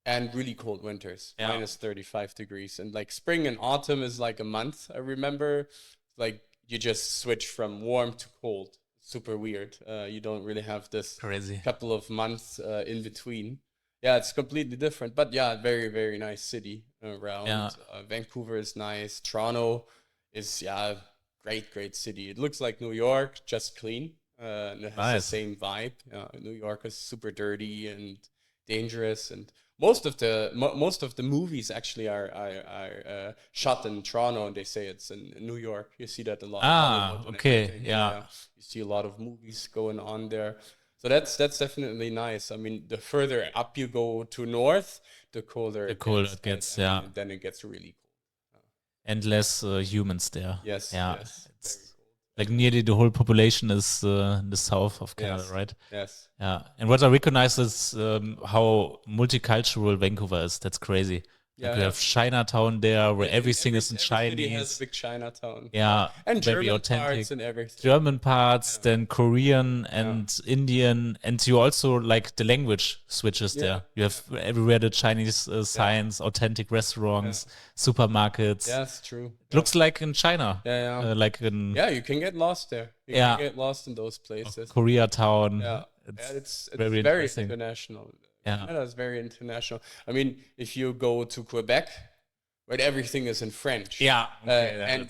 and really cold winters, minus 35 degrees. And like spring and autumn is like a month. I remember, like you just switch from warm to cold. Super weird. You don't really have this couple of months in between. Yeah, it's completely different. But very, very nice city around. Vancouver is nice. Toronto is, great city. It looks like New York, just clean. And it has the same vibe. New York is super dirty and dangerous. And most of the movies actually are shot in Toronto, and they say it's in New York. You see that a lot. Okay, You see a lot of movies going on there. So that's definitely nice. I mean, the further up you go to north, the colder it gets. And then it gets really cold. And less humans there. Yes. It's like nearly the whole population is in the south of Canada, right? Yes. Yeah. And what I recognize is how multicultural Vancouver is. That's crazy. Like we have Chinatown there where everything is in every city has Chinese. a big Chinatown. Yeah, And very German authentic. parts and everything. German parts, then Korean and Indian, and you also like the language switches there. You have everywhere the Chinese signs, authentic restaurants, supermarkets. Yeah, that's true. It looks like in China. Like in you can get lost there. You can get lost in those places. Koreatown. Yeah, it's very international. Yeah, Canada is very international. I mean, if you go to Quebec, right, everything is in French. Yeah, and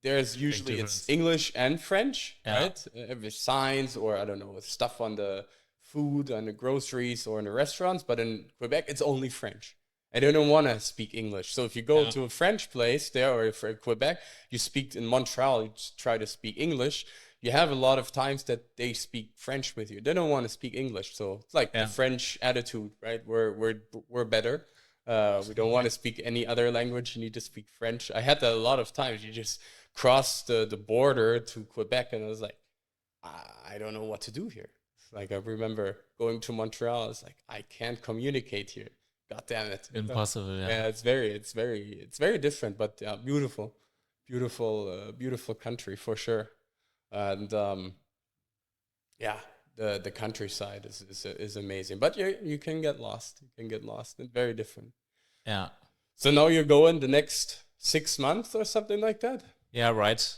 there's usually it's English and French, right? With signs or I don't know, with stuff on the food, on the groceries, or in the restaurants. But in Quebec, it's only French. And they don't want to speak English. So if you go to a French place there, or if in Quebec, you speak in Montreal, you just try to speak English. You have a lot of times that they speak French with you. They don't want to speak English. So it's like the French attitude, right? We're better. We don't want to speak any other language. You need to speak French. I had that a lot of times. You just cross the border to Quebec, and I was like, I don't know what to do here. Like I remember going to Montreal. I was like, I can't communicate here. God damn it! Impossible. Yeah, it's very different, but beautiful country for sure. And the countryside is amazing, but you can get lost. It's very different. Yeah. So now you're going the next 6 months or something like that? Yeah, right.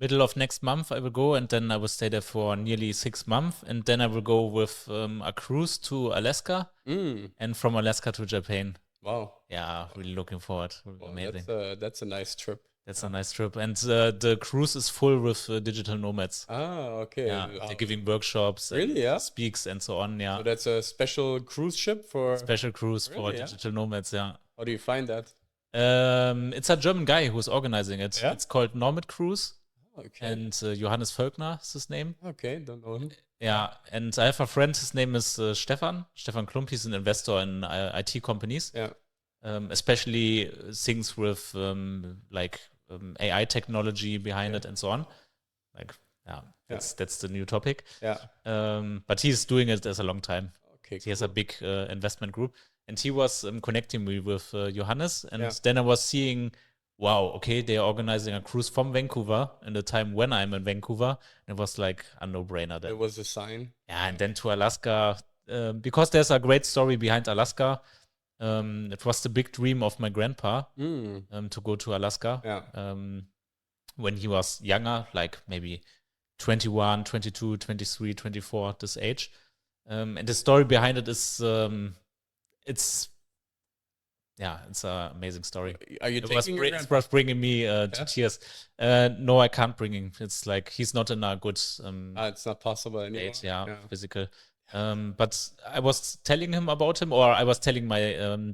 Middle of next month I will go, and then I will stay there for nearly 6 months, and then I will go with a cruise to Alaska, and from Alaska to Japan. Wow. Yeah, really looking forward. Amazing. That's a nice trip. That's a nice trip. And the cruise is full with digital nomads. Ah, okay. Yeah, they're giving workshops, really, speaks and so on. Yeah. So that's a special cruise ship for for digital nomads. Yeah. How do you find that? It's a German guy who's organizing it. Yeah? It's called Nomad Cruise. Okay. And Johannes Völkner is his name. Okay, don't know him. Yeah, and I have a friend. His name is Stefan Klump. He's an investor in IT companies. Yeah. Especially things with AI technology behind it and so on. That's the new topic. Yeah. But he's doing it as a long time. Okay. He has a big investment group, and he was connecting me with Johannes, and then I was seeing, wow, okay, they are organizing a cruise from Vancouver in the time when I'm in Vancouver. And it was like a no-brainer. Then it was a sign. Yeah, and then to Alaska, because there's a great story behind Alaska. It was the big dream of my grandpa to go to Alaska when he was younger, like maybe 21, 22, 23, 24, this age. And the story behind it is, it's an amazing story. Are you taking your grandpa? It was bringing me to tears. No, I can't bring him. It's like he's not in a good it's not possible anymore. Physical. But I was telling him about him, or I was telling my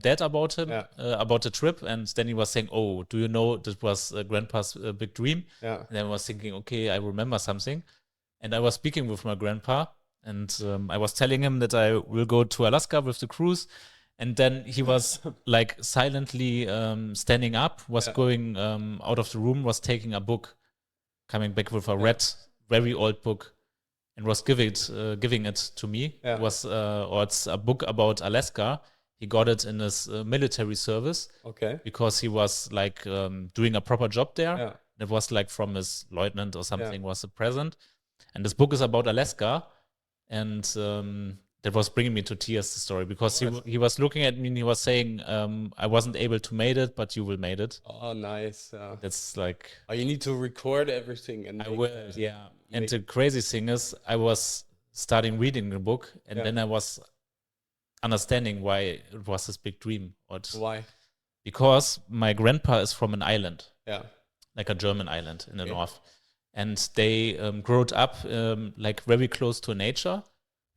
dad about him, about the trip, and then he was saying, "Oh, do you know that was Grandpa's big dream?" Yeah. And then I was thinking, okay, I remember something, and I was speaking with my grandpa, and I was telling him that I will go to Alaska with the cruise, and then he was like silently standing up, was going out of the room, was taking a book, coming back with a red, very old book. And was giving it to me. It was it's a book about Alaska. He got it in his military service. Okay. Because he was like doing a proper job there. Yeah. It was like from his lieutenant or something was a present. And this book is about Alaska, and that was bringing me to tears, the story, because he was looking at me and he was saying, I wasn't able to make it, but you will make it. Oh, nice. That's like... Oh, you need to record everything. And I will, And the crazy thing is, I was starting reading the book, and then I was understanding why it was this big dream. Why? Because my grandpa is from an island. Yeah. Like a German island in the north. And they grew up like very close to nature,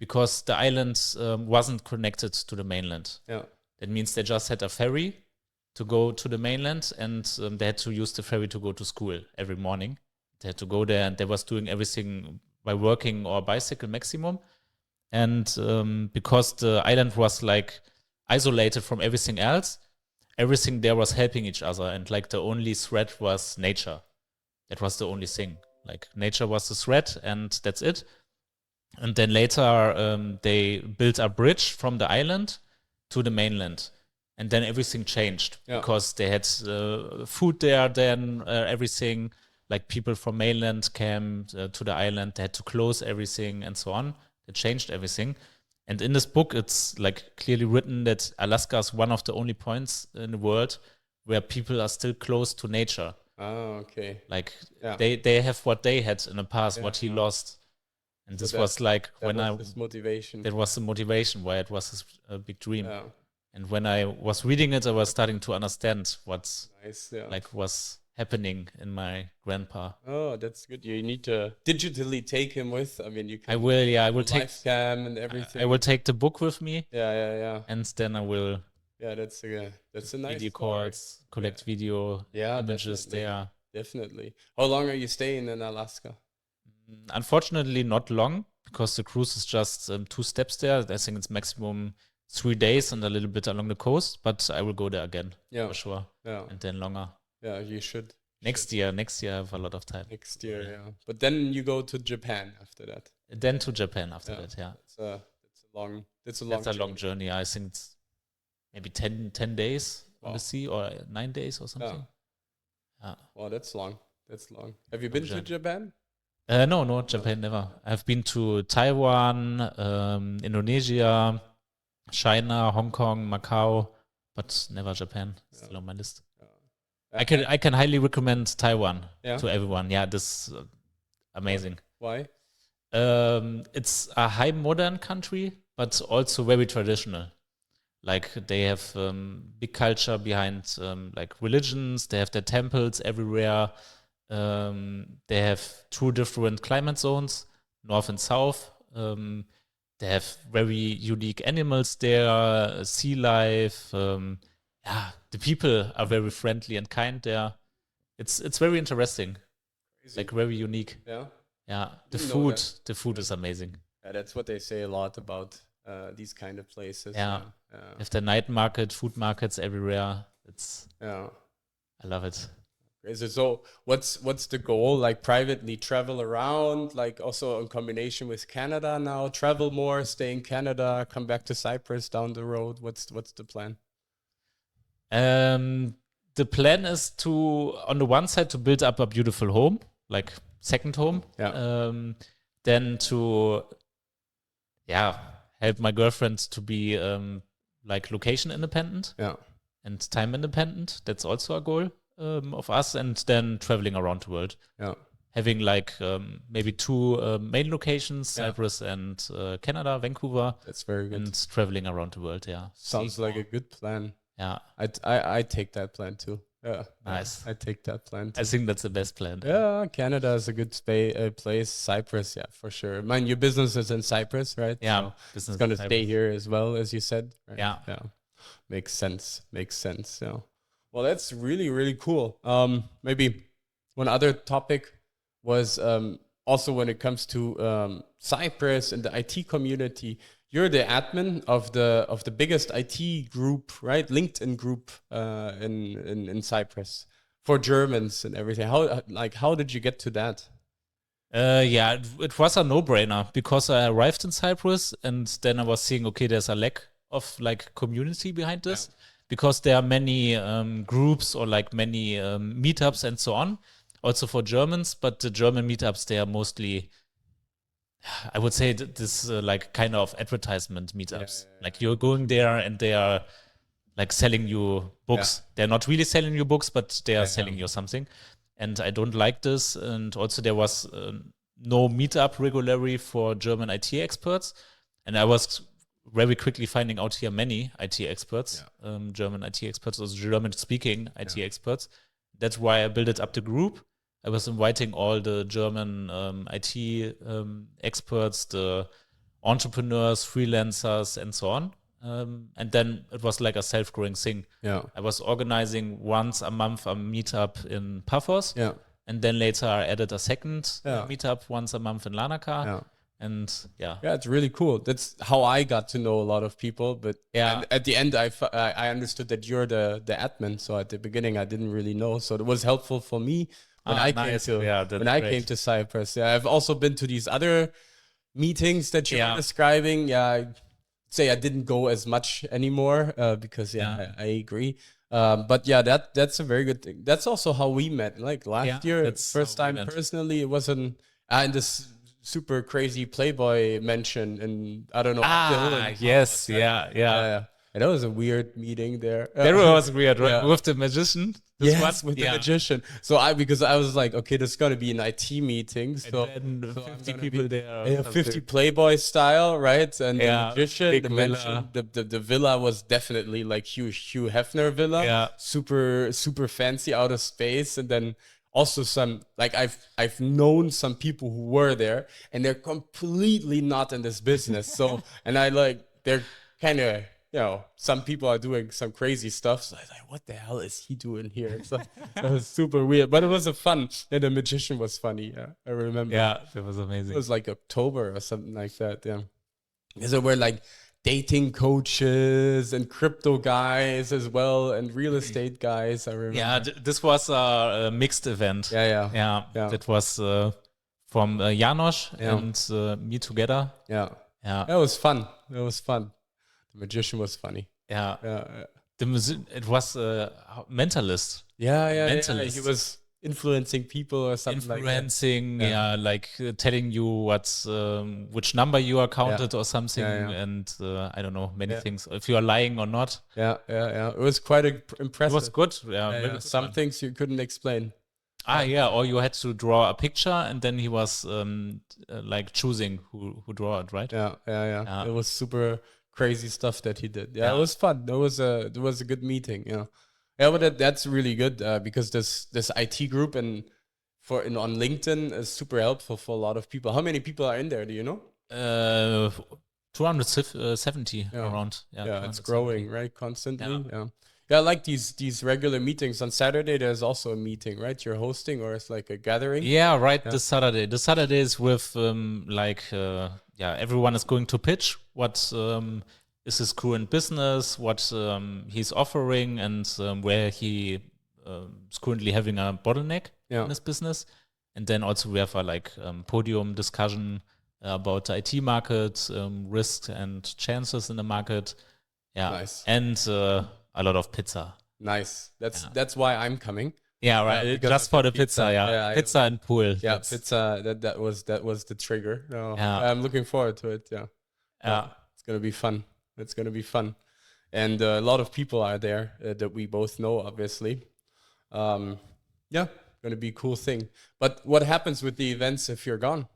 because the island wasn't connected to the mainland. Yeah. That means they just had a ferry to go to the mainland, and they had to use the ferry to go to school every morning. They had to go there, and they was doing everything by working or bicycle maximum. And because the island was like isolated from everything else, everything there was helping each other. And like the only threat was nature. That was the only thing. Like nature was the threat, and that's it. And then later they built a bridge from the island to the mainland. And then everything changed because they had food there. Then everything, like people from mainland came to the island. They had to close everything and so on. It changed everything. And in this book, it's like clearly written that Alaska is one of the only points in the world where people are still close to nature. Oh, okay. Like they have what they had in the past, what he lost. And so this was like this motivation. That was the motivation why it was a big dream. Yeah. And when I was reading it, I was starting to understand what's like was happening in my grandpa. Oh, that's good. You need to digitally take him with. I mean, you can. I will. Yeah, I will take live cam and everything. I will take the book with me. Yeah. And then I will. Yeah, that's a nice video calls, collect video images there. Definitely. How long are you staying in Alaska? Unfortunately, not long because the cruise is just 2 steps there. I think it's maximum 3 days and a little bit along the coast, but I will go there again for sure. Yeah, and then longer. Yeah, you should. Next year, I have a lot of time. Next year, yeah. But then you go to Japan after that. Then to Japan after that, yeah. That's a long journey. I think it's maybe 10 days on the sea or 9 days or something. Yeah. Wow, that's long. Have you been to Japan? No, Japan never. I've been to Taiwan, Indonesia, China, Hong Kong, Macau, but never Japan. Still on my list. I can highly recommend Taiwan to everyone. Yeah, this is amazing. Why? It's a high modern country, but also very traditional. Like they have big culture behind like religions. They have their temples everywhere. They have 2 different climate zones, north and south. They have very unique animals there, sea life. The people are very friendly and kind there. It's very interesting. Crazy. Like very unique. Yeah. The food is amazing. Yeah, that's what they say a lot about these kind of places. Yeah. If the night market, food markets everywhere, I love it. Crazy. So what's the goal? Like privately travel around, like also in combination with Canada now, travel more, stay in Canada, come back to Cyprus down the road. What's the plan? The plan is to, on the one side, to build up a beautiful home, like second home. Then to, help my girlfriend to be like location independent and time independent. That's also a goal of us. And then traveling around the world. Having like maybe 2 main locations, Cyprus and Canada, Vancouver. That's very good. And traveling around the world. Sounds like a good plan. Yeah, I take that plan too. Yeah, nice. I take that plan too. I think that's the best plan. Yeah, Canada is a good place. Cyprus, for sure. Mind your business is in Cyprus, right? Yeah, so it's gonna stay here as well, as you said. Right? Yeah. Makes sense. Yeah. Well, that's really, really cool. Maybe one other topic was also when it comes to Cyprus and the IT community. You're the admin of the biggest IT group, right? LinkedIn group in Cyprus for Germans and everything. How did you get to that? It was a no-brainer because I arrived in Cyprus and then I was seeing, okay, there's a lack of like community behind this because there are many groups or like many meetups and so on, also for Germans, but the German meetups, they are mostly, I would say this like kind of advertisement meetups. Like you're going there and they are like selling you books. They're not really selling you books, but they are selling you something. And I don't like this. And also there was no meetup regularly for German IT experts. And I was very quickly finding out here many IT experts, German IT experts, also German-speaking IT experts. That's why I built up the group. I was inviting all the German IT experts, the entrepreneurs, freelancers, and so on. And then it was like a self-growing thing. I was organizing once a month a meetup in Paphos. And then later I added a second meetup once a month in Larnaca. And it's really cool. That's how I got to know a lot of people. But at the end, I understood that you're the admin. So at the beginning, I didn't really know. So it was helpful for me. When I came to Cyprus, I've also been to these other meetings that you were describing. say I didn't go as much anymore because I agree. But yeah, that's a very good thing. That's also how we met. Like last year, that's first how we time met. personally, it wasn't in this super crazy Playboy mansion, and I don't know. Yes, yeah. And that was a weird meeting there. That was weird, right? Yeah. With the magician. Yes, with the magician. So because I was like, okay, this is gonna be an IT meeting. So, and then so 50 people there. Yeah, 50 Playboy style, right? And the magician, big the villa. mansion, the villa was definitely like Hugh Hefner villa. Yeah. Super fancy, out of space. And then also some like I've known some people who were there and they're completely not in this business. So and they're kind of, some people are doing some crazy stuff. So I was like, what the hell is he doing here? So that was super weird. But it was a fun. And the magician was funny. Yeah, I remember. Yeah, that was amazing. It was like October or something like that. Yeah. Because there were like dating coaches and crypto guys as well and real estate guys. I remember. Yeah, this was a mixed event. Yeah. That was from Janosch and me together. Yeah. It was fun. The magician was funny. Yeah. It was mentalist. Mentalist. He was influencing people or something like that. Like telling you what's which number you are counted or something, and I don't know, many things. If you are lying or not. It was quite impressive. It was good. Some things you couldn't explain. Or you had to draw a picture, and then he was like choosing who draw it, right? Yeah. It was super crazy stuff that he did. It was fun. It was a good meeting. But that's really good because this IT group on LinkedIn is super helpful for a lot of people. How many people are in there? Do you know? 270 around. It's growing, right? Constantly. Yeah, I like these regular meetings. On Saturday, there's also a meeting, right? You're hosting, or it's like a gathering. Yeah, right. This Saturday. The Saturday is with everyone is going to pitch what is his current business, what he's offering, and where he is currently having a bottleneck in his business. And then also we have a podium discussion about the IT market, risks and chances in the market. Yeah, nice. And a lot of pizza. Nice. That's why I'm coming. Yeah, right. Just for the pizza. Pizza and pool. Yeah, pizza. That was the trigger. I'm looking forward to it. Yeah. It's gonna be fun. And a lot of people are there that we both know, obviously. Gonna be a cool thing. But what happens with the events if you're gone?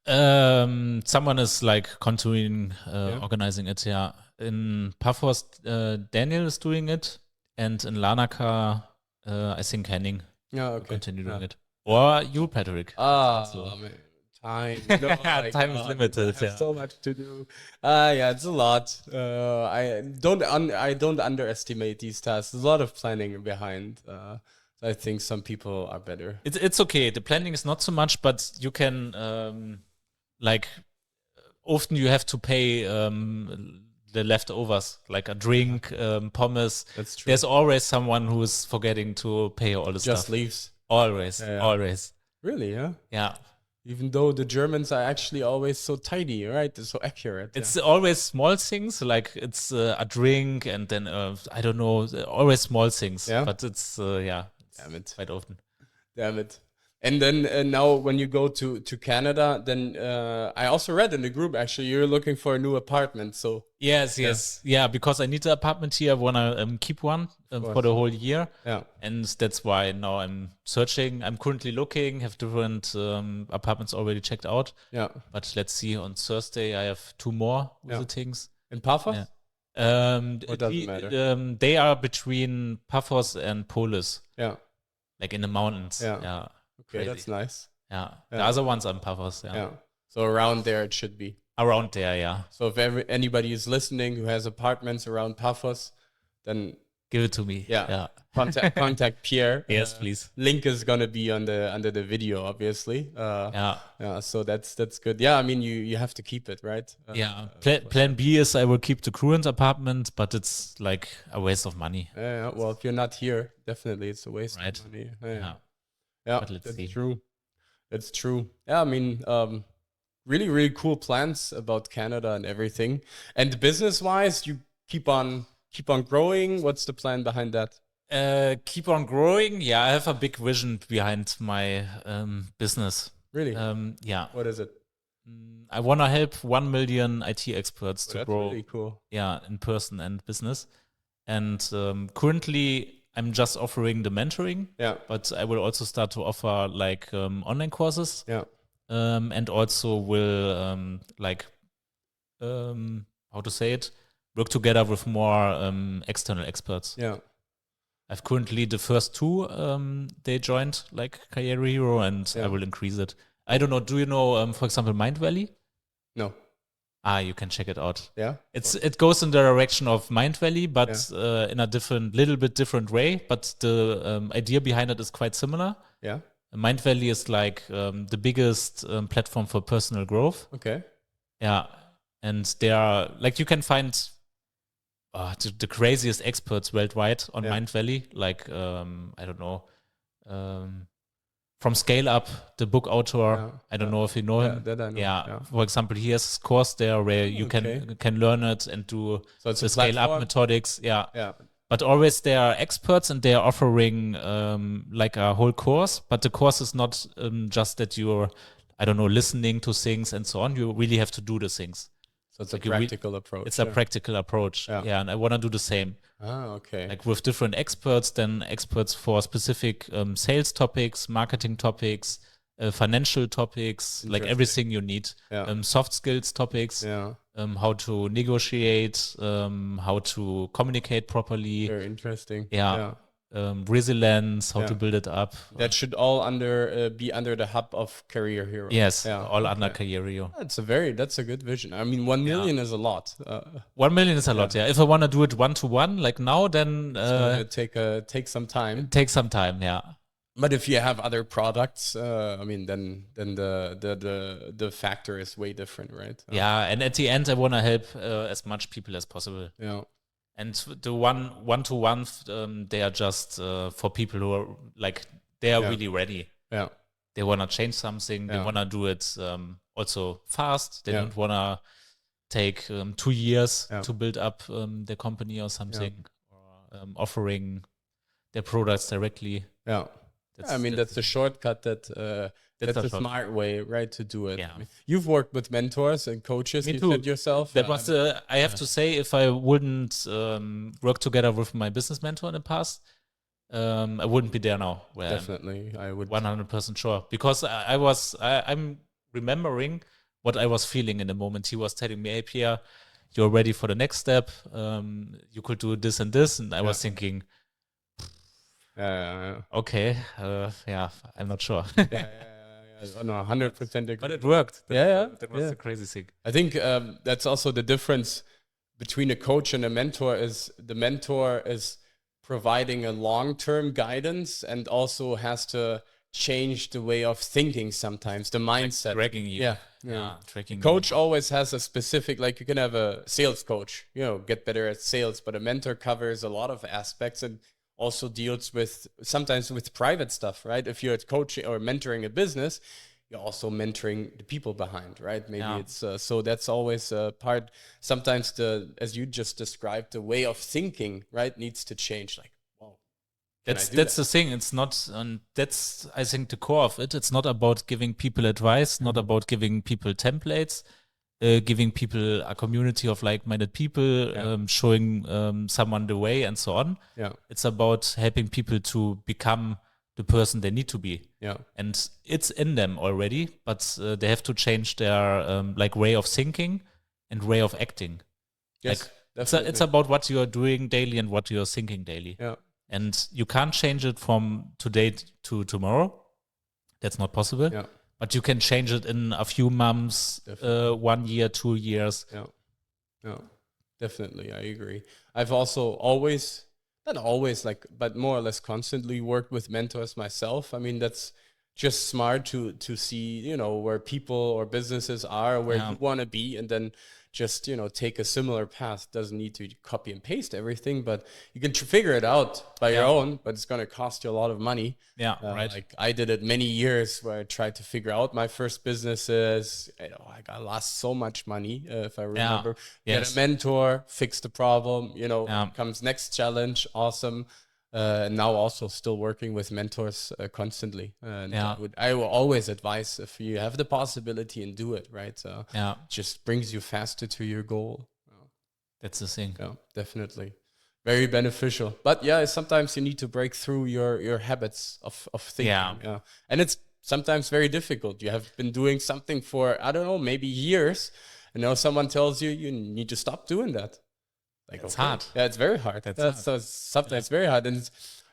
Someone is continuing organizing it. Yeah, in Paphos, Daniel is doing it, and in Larnaca, I think Henning continue doing it, or you, Patrick. Time. Time is limited. So much to do. It's a lot. I don't underestimate these tasks. There's a lot of planning behind. I think some people are better. It's okay. The planning is not so much, but you can often you have to pay the leftovers, like a drink, pommes. That's true. There's always someone who is forgetting to pay all the stuff. Just leaves. Always. Really? Yeah. Yeah. Even though the Germans are actually always so tidy, right? They're so accurate. It's always small things, like it's a drink, and then I don't know, always small things. Yeah. But it's Damn it. quite often. Damn it. And then now when you go to Canada, then I also read in the group, actually, you're looking for a new apartment. So Yes. Yeah, because I need an apartment here. I want to keep one for the whole year. Yeah. And that's why now I'm searching. I'm currently looking, have different apartments already checked out. Yeah. But let's see, on Thursday I have 2 more visitings. In Paphos? Yeah. Or doesn't matter? They are between Paphos and Polis. Yeah. Like in the mountains. Yeah. Okay, Crazy. that's nice. Yeah. The other ones are in Paphos. Yeah. So around there it should be. Around there, yeah. So if anybody is listening who has apartments around Paphos, then give it to me. Yeah. Contact Pierre. Yes, please. Link is gonna be under the video, obviously. So that's good. Yeah, I mean you have to keep it, right? Plan B is I will keep the current apartment, but it's like a waste of money. Yeah. Well, if you're not here, definitely it's a waste of money. Yeah. But That's true. Yeah, I mean, really, really cool plans about Canada and everything. And business-wise, you keep on growing. What's the plan behind that? Keep on growing. Yeah, I have a big vision behind my business. Really? Yeah. What is it? I want to help 1 million IT experts to That's grow. really cool. Yeah, in person and business. And currently, I'm just offering the mentoring. Yeah. But I will also start to offer like online courses. Yeah. And also will how to say it, work together with more external experts. Yeah. I've currently the first two they joined like Karrieehero, and I will increase it. I don't know. Do you know, for example, Mind Valley? No. You can check it out. Yeah. It goes in the direction of Mind Valley, but in a little bit different way. But the idea behind it is quite similar. Yeah. Mind Valley is like the biggest platform for personal growth. Okay. Yeah, and they are like, you can find the craziest experts worldwide on Mind Valley. Like I don't know, from Scale Up, the book author. I don't know if you know him. That I know. Yeah. For example, he has a course there where you can learn it and do the Scale Up methodics. Yeah. Yeah. But always there are experts, and they are offering like a whole course. But the course is not just that you're, I don't know, listening to things and so on. You really have to do the things. So it's a practical approach. It's a practical approach. Yeah, and I want to do the same. Okay. Like with different experts, then experts for specific sales topics, marketing topics, financial topics, like everything you need. Soft skills topics. How to negotiate, how to communicate properly. Very interesting. Resilience, how to build it up. That should all be under the hub of Karrieehero. Yes, all under Karrieehero. That's a good vision. I mean, 1 million is a lot. 1 million is a lot. Yeah. If I want to do it one-to-one, like now, then take some time. Take some time. Yeah. But if you have other products, I mean, then the factor is way different, right? Yeah, and at the end, I want to help as much people as possible. Yeah. And the one-to-one, they are just for people who are like, they are really ready. Yeah. They want to change something. They want to do it also fast. They don't want to take 2 years to build up their company or something, or offering their products directly. Yeah. That's the shortcut that's a smart way, right, to do it. Yeah. I mean, you've worked with mentors and coaches. You said yourself. That was I have to say, if I wouldn't work together with my business mentor in the past, I wouldn't be there now. Definitely, I would. 100% sure, because I'm remembering what I was feeling in the moment. He was telling me, "Hey, Pierre, you're ready for the next step. You could do this and this," and I was thinking, okay, I'm not sure. No, 100% agree. But it worked. That was the crazy thing. I think that's also the difference between a coach and a mentor. Is the mentor is providing a long-term guidance and also has to change the way of thinking sometimes, the mindset. Like dragging you. Tracking. Coach always has a specific, like you can have a sales coach, get better at sales, but a mentor covers a lot of aspects and also deals with sometimes with private stuff, right? If you're coaching or mentoring a business, you're also mentoring the people behind, right? Maybe it's so that's always a part. Sometimes as you just described, the way of thinking, right, needs to change. Like, wow, that's the thing. It's not, that's I think the core of it. It's not about giving people advice, not about giving people templates. Giving people a community of like-minded people, showing someone the way and so on. Yeah. It's about helping people to become the person they need to be. Yeah. And it's in them already, but they have to change their way of thinking and way of acting. Yes, it's about what you are doing daily and what you are thinking daily. Yeah. And you can't change it from today to tomorrow. That's not possible. Yeah. But you can change it in a few months, 1 year, 2 years. Yeah, definitely. I agree. I've also not always, but more or less constantly worked with mentors myself. I mean, that's just smart to see, where people or businesses are, where you want to be, and then just, take a similar path. Doesn't need to copy and paste everything, but you can figure it out by your own, but it's going to cost you a lot of money. Yeah, right. Like I did it many years where I tried to figure out my first businesses. I lost so much money, if I remember. Get a mentor, fix the problem, comes next challenge. Awesome. Now also still working with mentors constantly. And I will always advise if you have the possibility and do it, right? It just brings you faster to your goal. That's the thing. Yeah, definitely. Very beneficial. But sometimes you need to break through your habits of thinking. Yeah. And it's sometimes very difficult. You have been doing something for, I don't know, maybe years. And now someone tells you, you need to stop doing that. Like, it's hard. Yeah, it's very hard. That's hard. Sometimes very hard.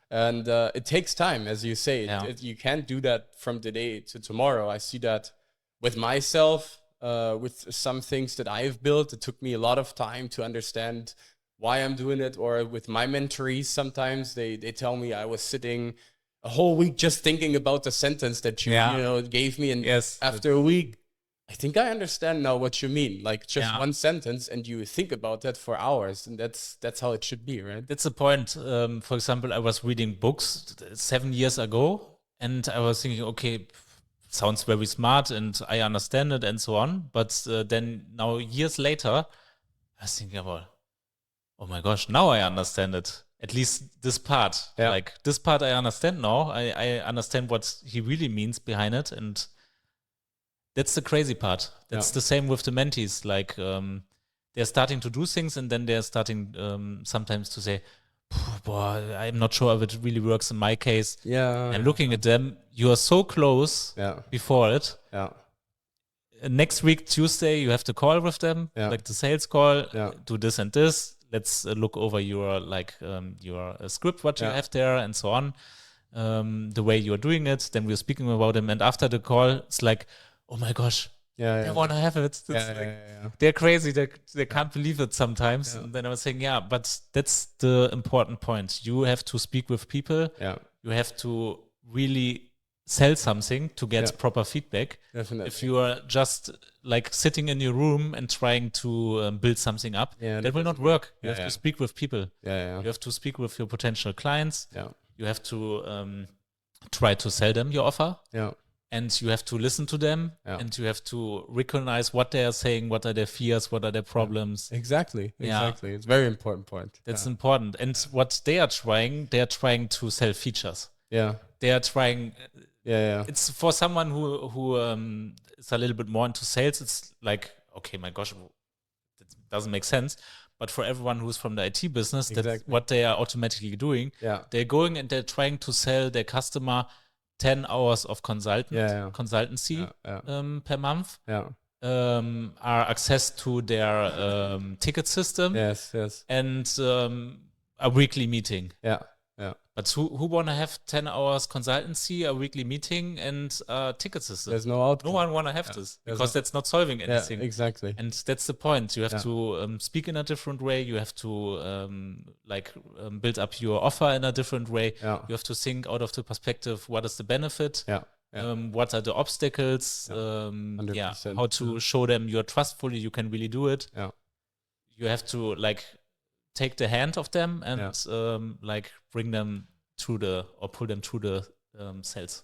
And it takes time, as you say. You can't do that from today to tomorrow. I see that with myself, with some things that I've built. It took me a lot of time to understand why I'm doing it. Or with my mentorees, sometimes they tell me I was sitting a whole week just thinking about the sentence that you gave me. And after a week, I think I understand now what you mean. Like just one sentence, and you think about that for hours, and that's how it should be, right? That's the point. For example, I was reading books 7 years ago, and I was thinking, okay, sounds very smart, and I understand it, and so on. But then now, years later, I was thinking about, oh my gosh, now I understand it. At least this part. Like this part I understand now. I understand what he really means behind it, and that's the crazy part. That's the same with the mentees. Like they're starting to do things, and then they're starting sometimes to say, boy, I'm not sure if it really works in my case. And looking at them, you are so close before it. Next week, Tuesday, you have to call with them, like the sales call, do this and this. Let's look over your script, what you have there, and so on. The way you're doing it. Then we're speaking about them. And after the call, it's like, oh my gosh, they want to have it. They're crazy. They can't believe it sometimes. And then I was saying, but that's the important point. You have to speak with people. You have to really sell something to get proper feedback. Definitely. If you are just like sitting in your room and trying to build something up, that will not work. You have to speak with people. You have to speak with your potential clients. You have to try to sell them your offer. And you have to listen to them, and you have to recognize what they are saying, what are their fears, what are their problems. Exactly. It's a very important point. That's important. And what they are trying to sell features. They are trying. It's for someone who is a little bit more into sales. It's like, okay, my gosh, that doesn't make sense. But for everyone who's from the IT business, that's what they are automatically doing. They're going and they're trying to sell their customer 10 hours of consultancy per month, are access to their ticket system, and a weekly meeting. But who want to have 10 hours consultancy, a weekly meeting, and a ticket system? There's no outcome. No one want to have this, because that's not solving anything. Exactly. And that's the point. You have to speak in a different way. You have to build up your offer in a different way. You have to think out of the perspective, what is the benefit? What are the obstacles? How to show them you're trustful, you can really do it. You have to take the hand of them and bring them through pull them through the sales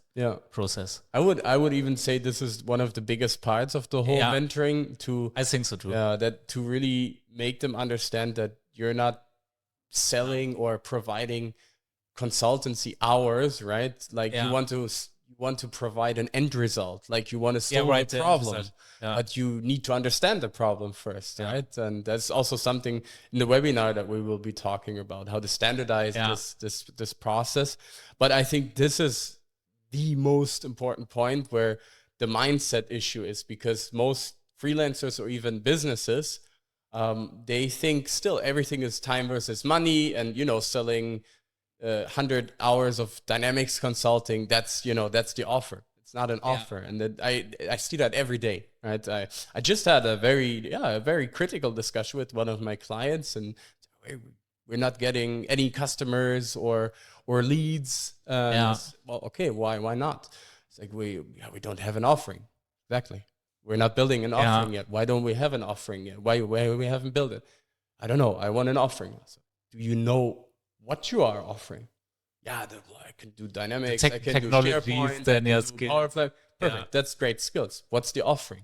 process. I would even say this is one of the biggest parts of the whole mentoring. I think so too. That to really make them understand that you're not selling or providing consultancy hours, right? Like you want to provide an end result, like you want to solve the problem, but you need to understand the problem first, right? And that's also something in the webinar that we will be talking about, how to standardize this process. But I think this is the most important point where the mindset issue is, because most freelancers or even businesses, they think still everything is time versus money, and selling 100 hours of dynamics consulting, that's the offer. It's not an offer. And that I see that every day, right? I just had a very critical discussion with one of my clients, and we're not getting any customers or leads. Well, okay, why not? It's like we don't have an offering. Exactly. We're not building an offering yet. Why don't we have an offering yet? Why we haven't built it? I don't know. I want an offering. So, do you know what you are offering? Yeah, I can do Dynamics, I can do SharePoint, then I can do PowerPoint. Perfect. That's great skills. What's the offering?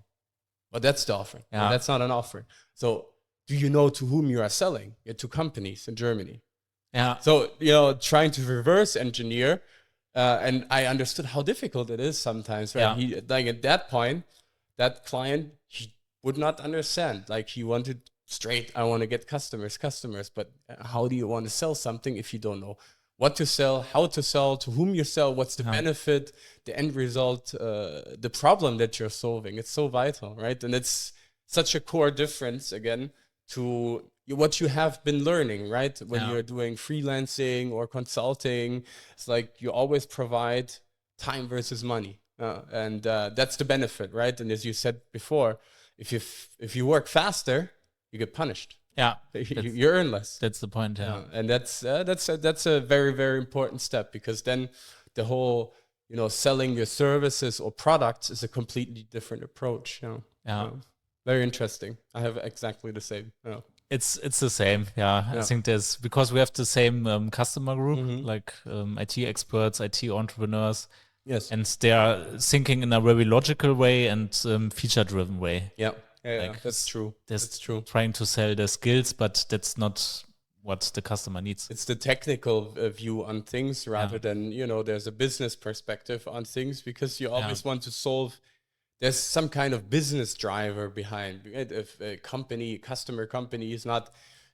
Well, that's the offering. Well, that's not an offering. So do you know to whom you are selling? To companies in Germany. Yeah. So, trying to reverse engineer, and I understood how difficult it is sometimes. Right? Yeah. Like at that point, that client, he would not understand. Like he wanted straight, I want to get customers. But how do you want to sell something if you don't know what to sell, how to sell, to whom you sell, what's the benefit, the end result, the problem that you're solving? It's so vital, right? And it's such a core difference, again, to what you have been learning, right? When you're doing freelancing or consulting, it's like you always provide time versus money. And that's the benefit, right? And as you said before, if you work faster, you get punished. Yeah, you earn less. That's the point. Yeah, and that's a very, very important step, because then the whole selling your services or products is a completely different approach. Very interesting. I have exactly the same. It's the same. Yeah, I think because we have the same customer group, like IT experts, IT entrepreneurs. Yes, and they are thinking in a very logical way and feature-driven way. Yeah, that's true. That's true. Trying to sell their skills, but that's not what the customer needs. It's the technical view on things rather than, there's a business perspective on things, because you always want to solve. There's some kind of business driver behind. Right? If a customer company is not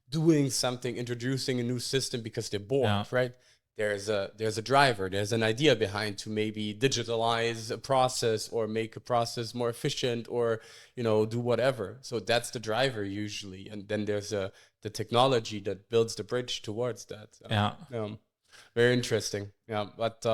doing something, introducing a new system because they're bored, right? There's a driver, there's an idea behind to maybe digitalize a process or make a process more efficient, or do whatever. So that's the driver usually, and then there's the technology that builds the bridge towards that. Very interesting. But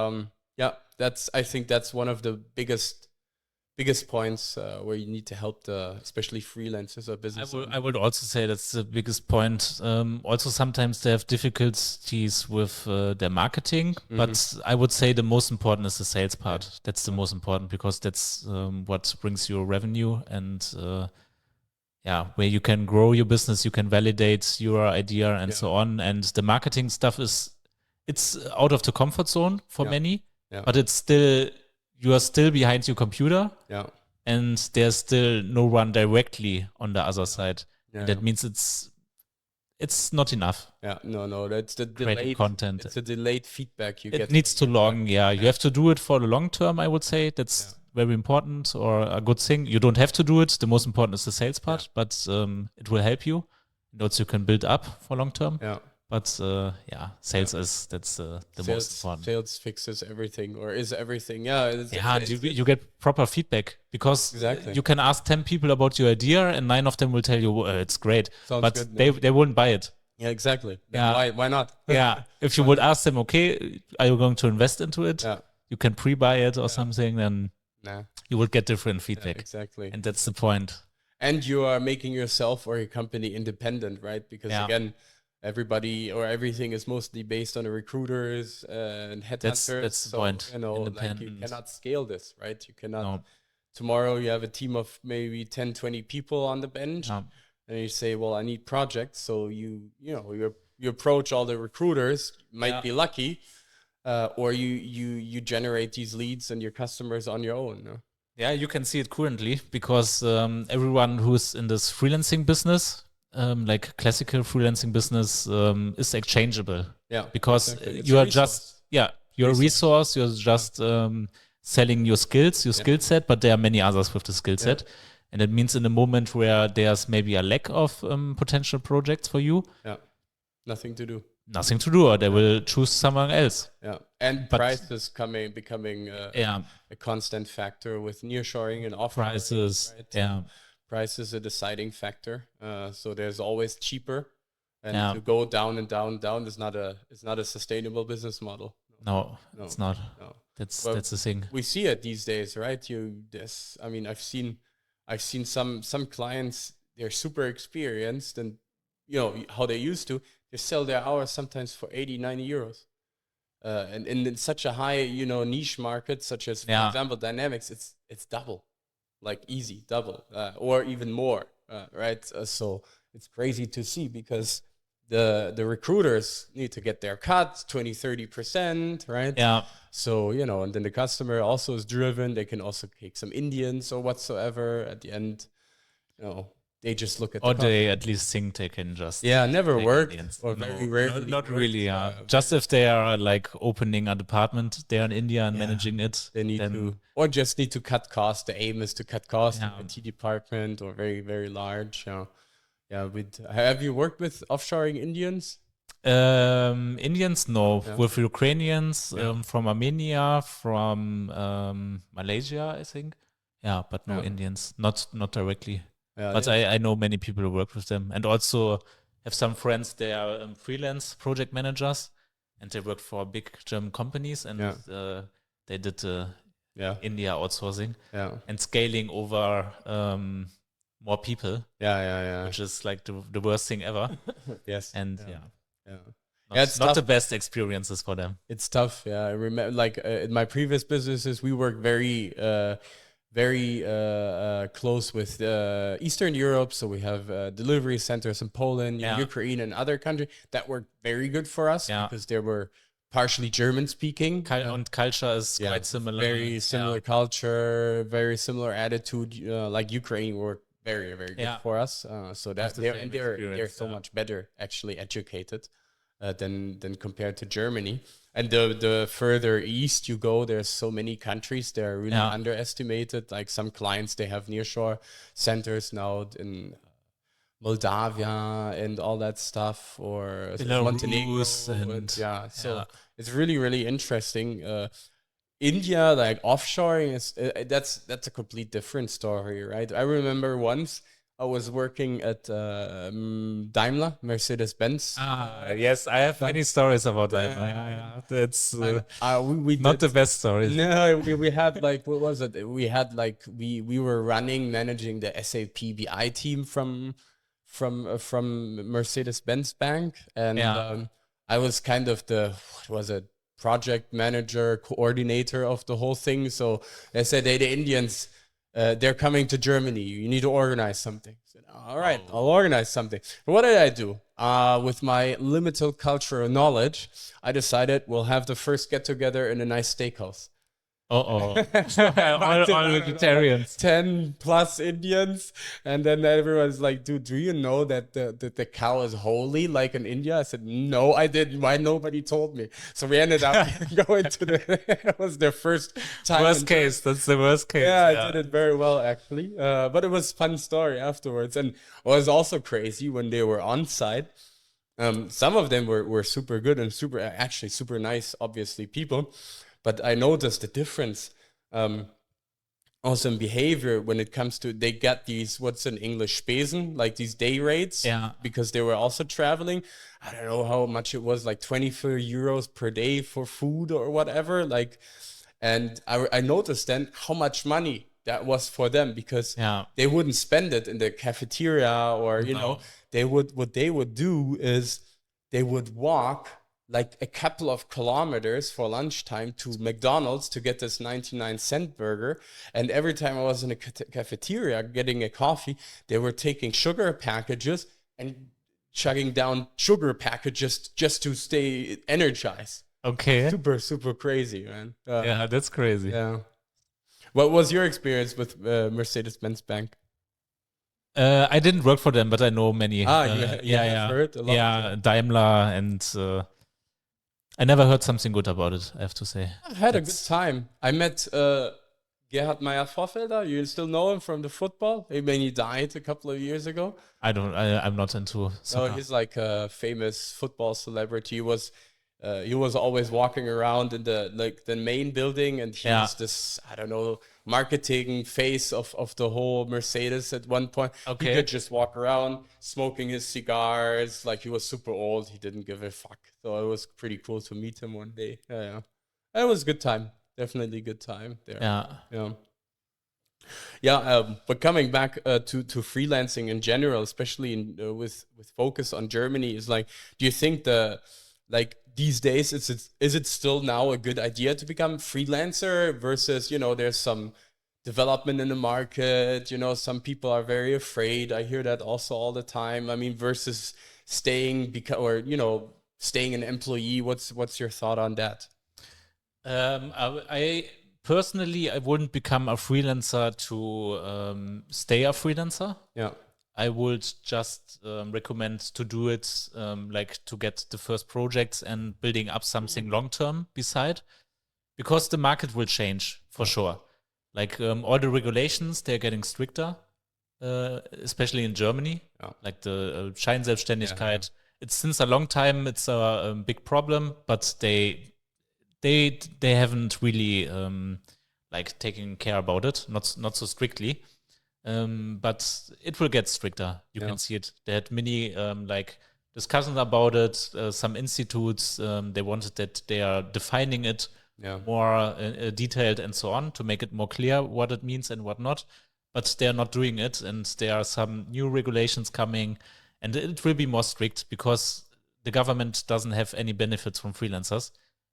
I think that's one of the biggest points where you need to help especially freelancers or businesses. I would also say that's the biggest point. Also, sometimes they have difficulties with their marketing, but I would say the most important is the sales part. That's the most important, because that's what brings you revenue, and where you can grow your business, you can validate your idea and so on. And the marketing stuff it's out of the comfort zone for many, but it's still. You are still behind your computer, and there's still no one directly on the other side. That means it's not enough. No, that's the delayed content. It's a delayed feedback you get. It needs too long. You have to do it for the long term, I would say. That's very important, or a good thing. You don't have to do it. The most important is the sales part, but it will help you. Notes you can build up for long term. But sales that's the most important. Sales fixes everything, or is everything. You get proper feedback, because you can ask 10 people about your idea, and 9 of them will tell you it's great. Sounds but good, they won't buy it. Yeah, exactly. Why not? If you would ask them, okay, are you going to invest into it? You can pre-buy it or something, then you would get different feedback. Exactly. And that's the point. And you are making yourself or your company independent, right? Because again, everybody or everything is mostly based on the recruiters and headhunters. That's the point. Like you cannot scale this, right? You cannot. Tomorrow you have a team of maybe 10, 20 people on the bench, and you say, well, I need projects. So you approach all the recruiters, might be lucky, or you generate these leads and your customers on your own. Yeah, you can see it currently, because everyone who's in this freelancing business, like classical freelancing business, is exchangeable. Because you are just you're a resource. You're just selling your skills, your skill set, but there are many others with the skill set, and it means in a moment where there's maybe a lack of potential projects for you, nothing to do, or they will choose someone else. And price is becoming a constant factor with nearshoring and offshore prices. Right? Price is a deciding factor. So there's always cheaper, and to go down and down is not a sustainable business model. No, it's not. No. That's the thing. We see it these days, right? I've seen some clients, they're super experienced, and how they used to, they sell their hours sometimes for 80, 90 euros. And in such a high, niche market such as, for example, Dynamics, it's double. like easy, double, or even more, right? So it's crazy to see because the recruiters need to get their cut 20-30%, right? Yeah. So, and then the customer also is driven. They can also take some Indians or whatsoever. At the end, they just look at Or the they at least think they can just never take worked Indians. or No, very rarely not worked. really. Yeah, just if they are like opening a department there in India and managing it, They need to, or just need to cut costs. The aim is to cut costs in the IT department or very, very large. Yeah. Have you worked with offshoring Indians? Indians, no. With Ukrainians, from Armenia, from Malaysia, I think. Yeah, but no Indians, not directly. But I know many people who work with them, and also have some friends. They are freelance project managers, and they work for big German companies, and they did India outsourcing and scaling over more people. Which is like the worst thing ever. Yes. And it's not tough. the best experiences for them. It's tough. Yeah, I remember, like in my previous businesses, we worked very close with Eastern Europe. So we have delivery centers in Poland, Ukraine, and other countries that worked very good for us because they were partially German speaking. And culture is quite similar. Very similar culture, very similar attitude. Like Ukraine worked very, very good for us. So that they're so much better actually educated than compared to Germany. And the further east you go, there's so many countries that are really underestimated. Like some clients, they have nearshore centers now in Moldavia and all that stuff, or Montenegro. So it's really, really interesting. India, like offshoring, is that's a complete different story, right? I remember once I was working at Daimler, Mercedes-Benz. Yes, I have many stories about Daimler. That's we not the best stories. No, we had like, what was it? We had like, we were managing the SAP BI team from Mercedes-Benz Bank, and I was kind of project manager, coordinator of the whole thing. So they said, hey, the Indians, they're coming to Germany. You need to organize something. I said, all right, I'll organize something. But what did I do? With my limited cultural knowledge, I decided we'll have the first get-together in a nice steakhouse. All vegetarians. 10 plus Indians. And then everyone's like, dude, do you know that the cow is holy like in India? I said, no, I didn't. Why nobody told me? So we ended up going to it was their first time. Worst case. That's the worst case. Yeah, I did it very well, actually. But it was a fun story afterwards. And it was also crazy when they were on site. Some of them were super good and super nice, obviously, people. But I noticed the difference also in behavior when it comes to, they got these, what's in English, Spesen, like these day rates, because they were also traveling. I don't know how much it was, like 24 euros per day for food or whatever. Like, and I noticed then how much money that was for them, because they wouldn't spend it in the cafeteria or, what they would do is they would walk like a couple of kilometers for lunchtime to McDonald's to get this 99-cent burger. And every time I was in a cafeteria getting a coffee, they were taking sugar packages and chugging down sugar packages just to stay energized. Okay. Super, super crazy, man. Yeah, that's crazy. Yeah. What was your experience with Mercedes-Benz Bank? I didn't work for them, but I know many. You have heard a lot. Yeah, Daimler, and I never heard something good about it, I have to say. I had a good time. I met Gerhard Meyer-Vorfelder. You still know him from the football? I mean, he died a couple of years ago. I'm not into soccer. Oh, he's like a famous football celebrity. He was always walking around in the main building, and he's this, I don't know, marketing face of the whole Mercedes at one point. Okay. He could just walk around smoking his cigars, like he was super old. He didn't give a fuck. So it was pretty cool to meet him one day. Yeah. It was a good time. Definitely good time there. Yeah. But coming back to freelancing in general, especially with focus on Germany, is like, do you think these days, is it still now a good idea to become freelancer versus, there's some development in the market. You know, some people are very afraid. I hear that also all the time. I mean, versus staying staying an employee. What's your thought on that? I personally, I wouldn't become a freelancer to stay a freelancer. Yeah. I would just recommend to do it like to get the first projects and building up something long term beside, because the market will change for sure. Like all the regulations, they're getting stricter, especially in Germany. Yeah. Like the Scheinselbstständigkeit. It's since a long time. It's a big problem, but they haven't really like taken care about it. Not so strictly. But it will get stricter. You can see it. They had many like discussions about it. Some institutes, they wanted that they are defining it more detailed and so on to make it more clear what it means and what not. But they are not doing it, and there are some new regulations coming, and it will be more strict because the government doesn't have any benefits from freelancers.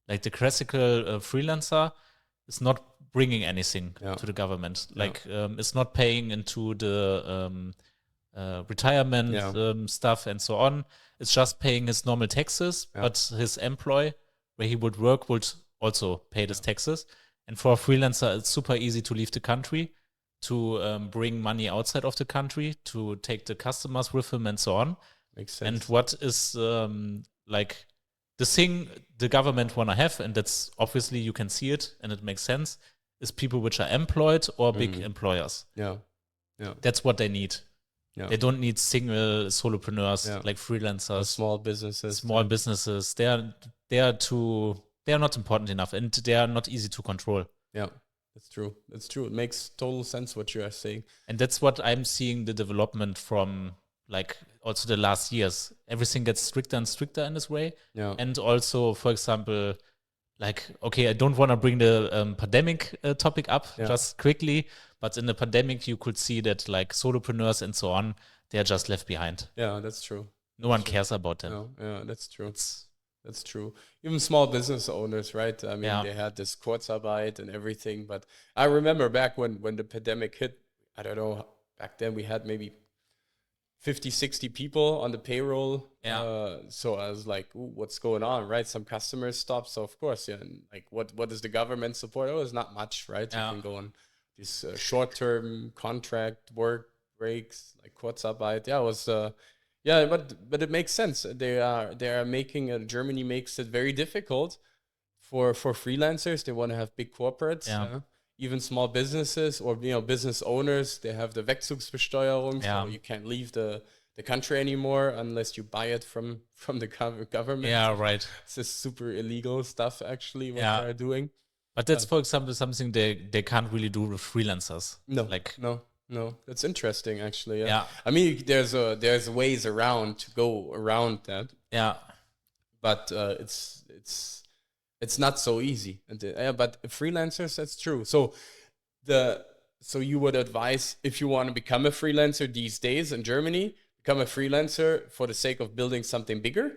Like the classical freelancer is not bringing anything to the government. Like it's not paying into the retirement stuff and so on. It's just paying his normal taxes, but his employee where he would work would also pay his taxes. And for a freelancer, it's super easy to leave the country, to bring money outside of the country, to take the customers with him and so on. Makes sense. And what is like the thing the government want to have, and that's obviously you can see it and it makes sense, is people which are employed or big employers. Yeah. That's what they need. Yeah. They don't need single solopreneurs like freelancers. Or small businesses. Businesses. They are not important enough, and they are not easy to control. Yeah. That's true. It makes total sense what you are saying. And that's what I'm seeing the development from like also the last years. Everything gets stricter and stricter in this way. Yeah. And also, for example, like, okay, I don't want to bring the pandemic topic up just quickly, but in the pandemic, you could see that like solopreneurs and so on, they're just left behind. Yeah, that's true. No one cares about them. No, yeah, that's true. That's true. Even small business owners, right? I mean, they had this Kurzarbeit and everything. But I remember back when the pandemic hit, I don't know, back then we had maybe 50, 60 people on the payroll. Yeah. So I was like, ooh, what's going on, right? Some customers stopped. So of course, and like what does the government support? Oh, it's not much, right? You can go on these short-term contract work breaks, like Kurzarbeit. Yeah, it was... but it makes sense. They are making Germany makes it very difficult for freelancers. They want to have big corporates, even small businesses or business owners. They have the Wegzugsbesteuerung, so you can't leave the country anymore unless you buy it from the government. Yeah, right. It's just super illegal stuff actually what they're doing. But that's for example something they can't really do with freelancers. No, that's interesting actually. Yeah. I mean, there's ways around to go around that. Yeah. But it's not so easy. But freelancers, that's true. So you would advise, if you want to become a freelancer these days in Germany, become a freelancer for the sake of building something bigger?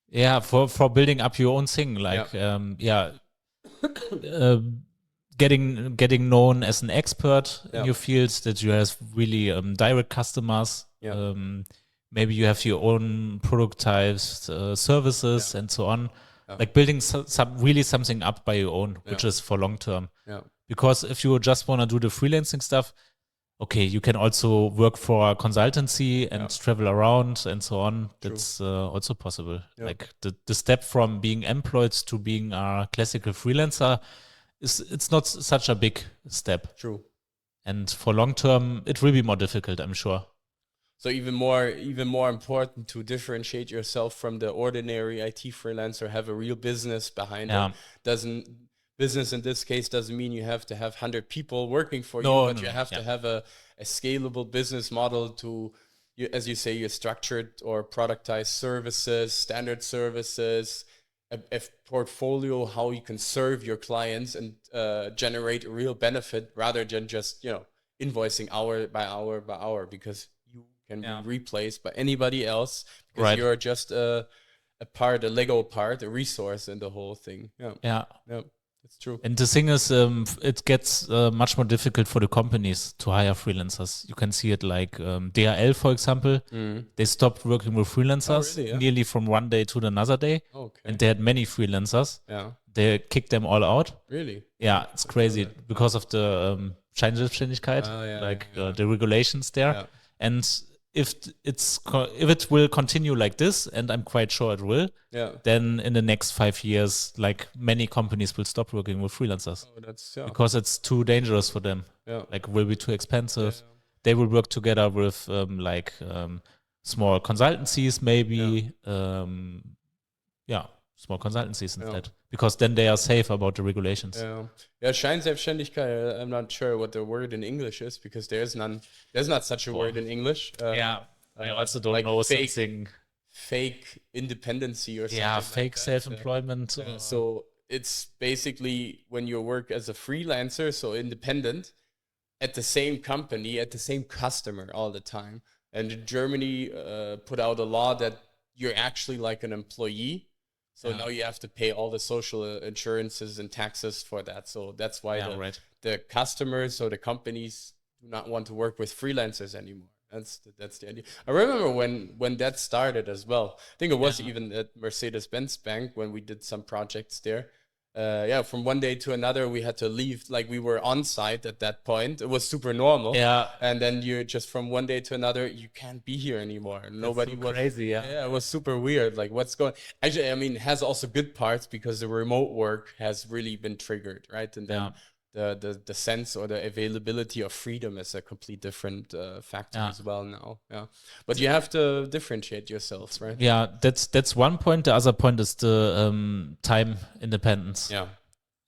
Yeah, for building up your own thing, like getting known as an expert in your field, that you have really direct customers. Maybe you have your own productized services and so on. Like building something up by your own, which is for long term. Because if you just want to do the freelancing stuff, okay, you can also work for a consultancy and travel around and so on. That's also possible. Like the step from being employed to being a classical freelancer, it's not such a big step. True. And for long term, it will be more difficult, I'm sure. So even more important to differentiate yourself from the ordinary IT freelancer, have a real business behind it. Business in this case doesn't mean you have to have 100 people working for you, but you have to have a scalable business model to, as you say, your structured or productized services, standard services, a portfolio, how you can serve your clients and generate a real benefit rather than just invoicing hour by hour, because you can be replaced by anybody else because you're just a Lego part, a resource in the whole thing. Yeah. It's true. And the thing is, it gets much more difficult for the companies to hire freelancers. You can see it like DHL, for example. They stopped working with freelancers really? Yeah. nearly from one day to another day. Okay. And they had many freelancers. Yeah. They kicked them all out. Really? Yeah, it's crazy because of the Scheinselbstständigkeit, the regulations there. Yeah. And if it will continue like this, and I'm quite sure it will, then in the next 5 years, like many companies will stop working with freelancers because it's too dangerous for them. Like, will be too expensive. They will work together with small consultancies, maybe. Small consultancies instead, because then they are safe about the regulations. Scheinselbstständigkeit. I'm not sure what the word in English is because there's not such a word in English. I also don't know something. Fake independency or something. Yeah, fake self-employment. So it's basically when you work as a freelancer, so independent, at the same company, at the same customer all the time. And Germany put out a law that you're actually like an employee. So now you have to pay all the social insurances and taxes for that. So that's why the customers or the companies do not want to work with freelancers anymore. That's the idea. I remember when that started as well. I think it was even at Mercedes-Benz Bank when we did some projects there. From one day to another, we had to leave. Like, we were on site at that point. It was super normal. Yeah. And then you just from one day to another, you can't be here anymore. Nobody was crazy. Yeah, it was super weird. Like, what's going? Actually, I mean, it has also good parts because the remote work has really been triggered, right? And then the sense or the availability of freedom is a complete different factor as well now. Yeah, but you have to differentiate yourselves, right? Yeah, that's one point. The other point is the time independence. Yeah,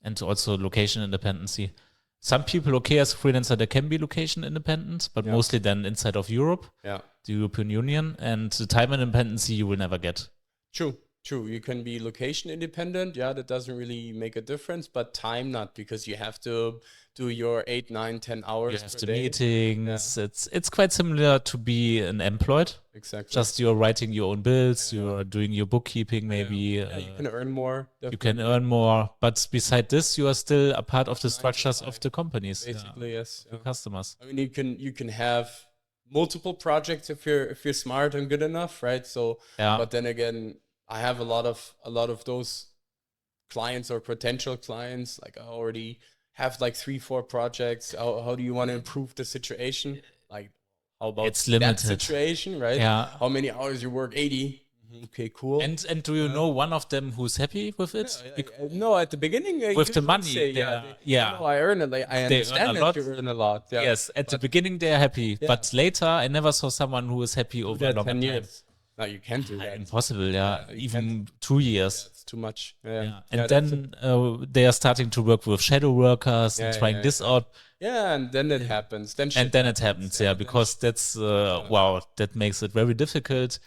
and also location independency. Some people, as a freelancer, they can be location independent, but mostly then inside of Europe, the European Union, and the time independency you will never get. True. You can be location independent. Yeah, that doesn't really make a difference, but time not, because you have to do your 8, 9, 10 hours. You have the meetings. Yeah. It's quite similar to be an employed. Exactly. Just you're writing your own bills. You're doing your bookkeeping. Maybe you can earn more. Definitely. You can earn more, but beside this, you are still a part of the structures of the companies. Basically, yes. The customers. I mean, you can have multiple projects if you're smart and good enough, right? So, but then again, I have a lot of those clients or potential clients. Like, I already have like 3-4 projects. How do you want to improve the situation? Like, how about that situation, right? Yeah. How many hours you work? 80. Okay, cool. And do you know one of them who's happy with it? No, at the beginning with the money, I earn it. Like, I understand that you earn a lot. Yeah. Yes, at the beginning they're happy, but later I never saw someone who is happy over a long 10 time. years. No, you can't do that. Impossible, even 2 years. It's too much. And then they are starting to work with shadow workers and trying this out. Yeah, and then it happens. Then it happens, because that's that makes it very difficult.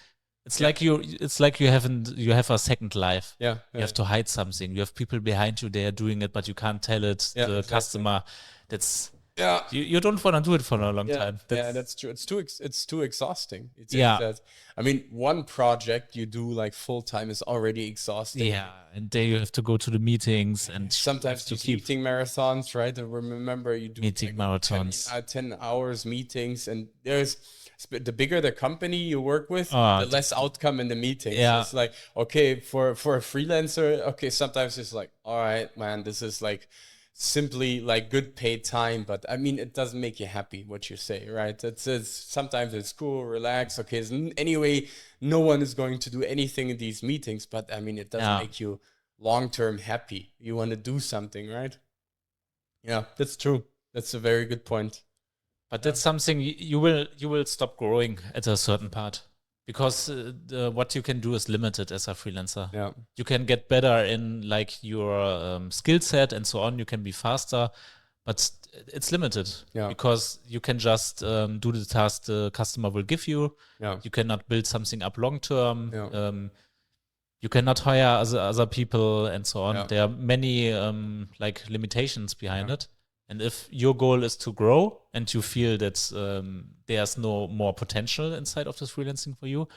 It's like you have a second life. You have to hide something. You have people behind you, they are doing it, but you can't tell it. The customer, that's you don't want to do it for a long time. That's true. It's too exhausting. I mean, one project you do like full time is already exhausting. Yeah, and then you have to go to the meetings and sometimes to meeting marathons, right? And remember, you do meeting marathons, 10 hours meetings, and the bigger the company you work with, the less outcome in the meetings. Yeah. It's like, okay, for a freelancer, okay, sometimes it's like, all right, man, this is like simply like good paid time, but I mean, it doesn't make you happy what you say, right? Sometimes it's cool, relax. Okay, anyway, no one is going to do anything in these meetings, but I mean, it doesn't make you long-term happy. You want to do something, right? Yeah, that's true. That's a very good point. But that's something you will stop growing at a certain part, because what you can do is limited as a freelancer. Yeah, you can get better in like your skill set and so on. You can be faster, but it's limited because you can just do the task the customer will give you. Yeah. You cannot build something up long term. You cannot hire other people and so on. There are many like limitations behind it. And if your goal is to grow and you feel that there's no more potential inside of this freelancing for you,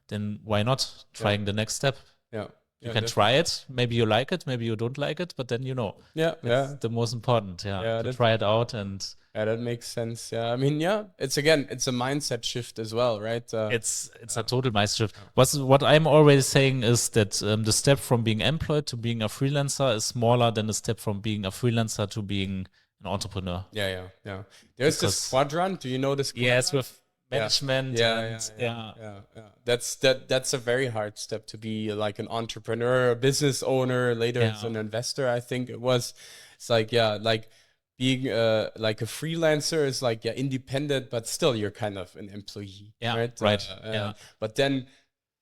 then why not trying the next step? Yeah. You can try it. Maybe you like it, maybe you don't like it, but then it's the most important. To try it out and. Yeah, that makes sense. Yeah, I mean, it's a mindset shift as well, right? It's a total mindset shift. What I'm always saying is that the step from being employed to being a freelancer is smaller than the step from being a freelancer to being an entrepreneur. Yeah. There's this quadrant. Do you know this quadrant? Yes, with management. That's a very hard step to be like an entrepreneur, a business owner, later as an investor. I think it was. It's like being like a freelancer is like independent, but still you're kind of an employee. Right. But then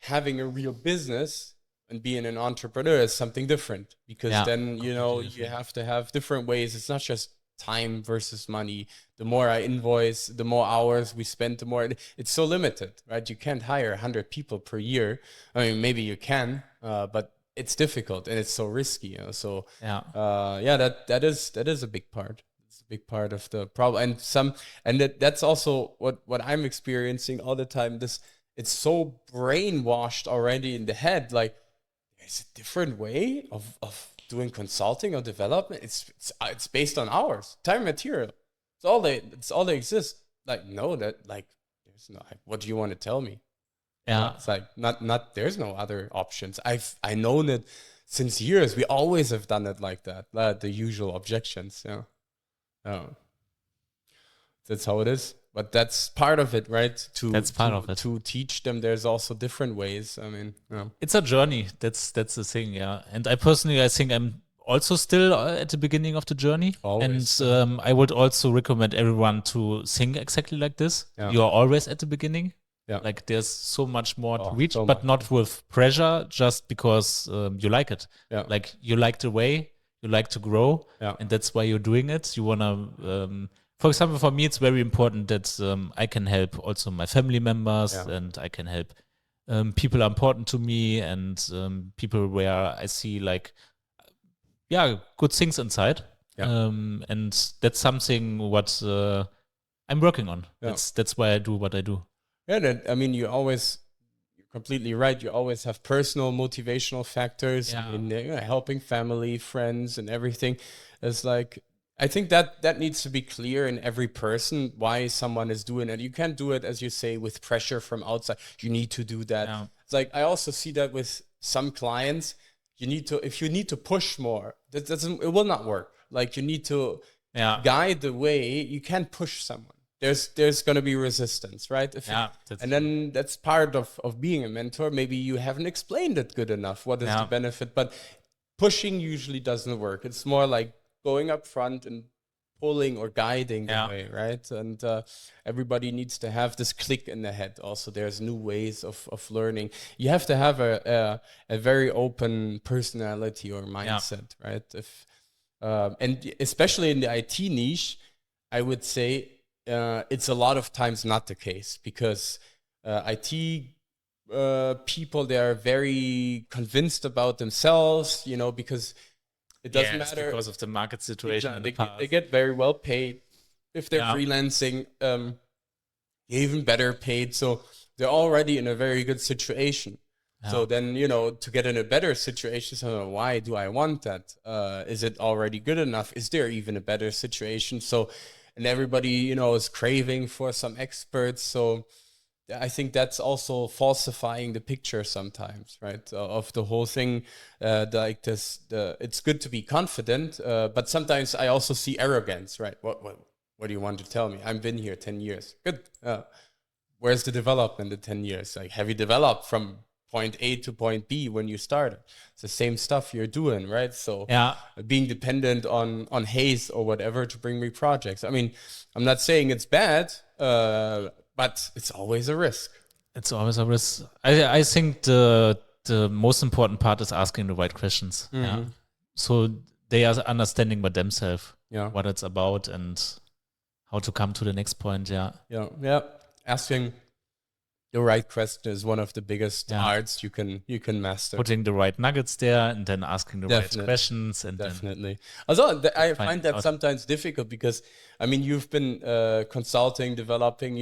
having a real business and being an entrepreneur is something different, because then you have to have different ways. It's not just time versus money. The more I invoice, the more hours we spend, the more it's so limited, right? You can't hire 100 people per year. I mean, maybe you can, but it's difficult and it's so risky. So that is a big part. It's a big part of the problem. And that's also what I'm experiencing all the time. It's so brainwashed already in the head. Like, there's a different way of doing consulting or development. It's based on hours, time, and material. It's all they exist. Like, no, that like there's no. What do you want to tell me? Yeah, it's like not. There's no other options. I know that since years. We always have done it like that. The usual objections. That's how it is. But that's part of it, right? To teach them there's also different ways. I mean, it's a journey. That's the thing, yeah. And I think I'm also still at the beginning of the journey. Always. And I would also recommend everyone to think exactly like this. Yeah. You are always at the beginning. Yeah. Like, there's so much more to reach, but not with pressure, just because you like it. Yeah. Like, you like the way, you like to grow, and that's why you're doing it. You want to... for example, for me, it's very important that I can help also my family members, and I can help people are important to me, and people where I see like, good things inside. Yeah. And that's something what I'm working on. Yeah. That's why I do what I do. Yeah, I mean, you're completely right. You always have personal motivational factors in helping family, friends, and everything. It's like, I think that needs to be clear in every person why someone is doing it. You can't do it, as you say, with pressure from outside. You need to do that. Yeah. It's like, I also see that with some clients. If you need to push more, it will not work. Like, you need to guide the way. You can't push someone. There's going to be resistance, right? And then that's part of being a mentor. Maybe you haven't explained it good enough. What is the benefit? But pushing usually doesn't work. It's more like going up front and pulling or guiding the way, right? And everybody needs to have this click in the head. Also, there's new ways of learning. You have to have a very open personality or mindset, right? And especially in the IT niche, I would say it's a lot of times not the case, because IT people, they are very convinced about themselves, because it doesn't matter, because of the market situation. They get very well paid if they're freelancing, even better paid. So they're already in a very good situation. Yeah. So then, to get in a better situation, so why do I want that? Is it already good enough? Is there even a better situation? So, and everybody, is craving for some experts. So I think that's also falsifying the picture sometimes, right? Of the whole thing. Like this, it's good to be confident, but sometimes I also see arrogance, right? What do you want to tell me? I've been here 10 years. Good. Where's the development in 10 years? Like, have you developed from point A to point B when you started? It's the same stuff you're doing, right? So being dependent on Haze or whatever to bring me projects. I mean, I'm not saying it's bad, but it's always a risk. It's always a risk. I think the most important part is asking the right questions. Mm-hmm. Yeah. So they are understanding by themselves what it's about and how to come to the next point. Yeah. Asking the right question is one of the biggest arts you can master. Putting the right nuggets there and then asking the right questions. And definitely. Also, I find that sometimes difficult because, I mean, you've been consulting, developing,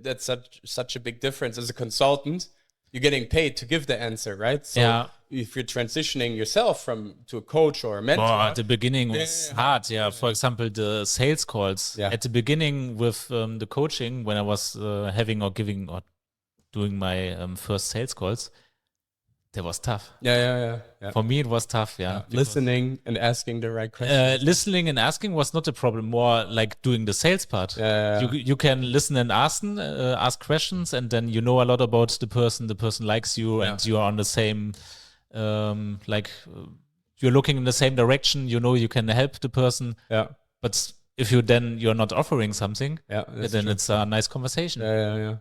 that's such a big difference. As a consultant, you're getting paid to give the answer, right? So if you're transitioning yourself to a coach or a mentor. At the beginning was hard. Yeah. For example, the sales calls at the beginning with the coaching, when I was having or giving or doing my first sales calls, that was tough. Yeah. For me, it was tough. Yeah. Listening and asking the right questions. Listening and asking was not a problem. More like doing the sales part. You can listen and ask questions, and then you know a lot about the person. The person likes you, and you are on the same, you're looking in the same direction. You know you can help the person. Yeah. But if you're not offering something, then true. It's a nice conversation.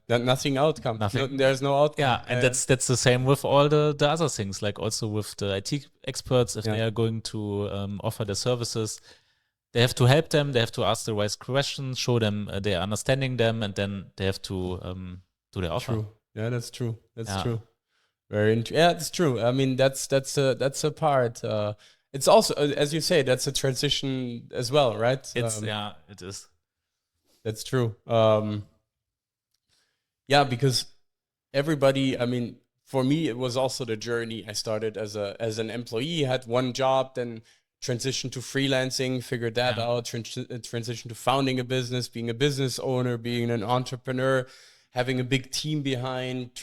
Nothing outcome. There's no outcome. Yeah, and that's the same with all the other things, like also with the IT experts. If they are going to offer their services, they have to help them. They have to ask the right questions, show them they are understanding them, and then they have to do their offer. True. Yeah, that's true. That's true. Very interesting. Yeah, it's true. I mean, that's a part. It's also, as you say, that's a transition as well, right? It is. That's true. Because everybody, I mean, for me, it was also the journey. I started as an employee, had one job, then transitioned to freelancing, figured that out, transitioned to founding a business, being a business owner, being an entrepreneur, having a big team behind,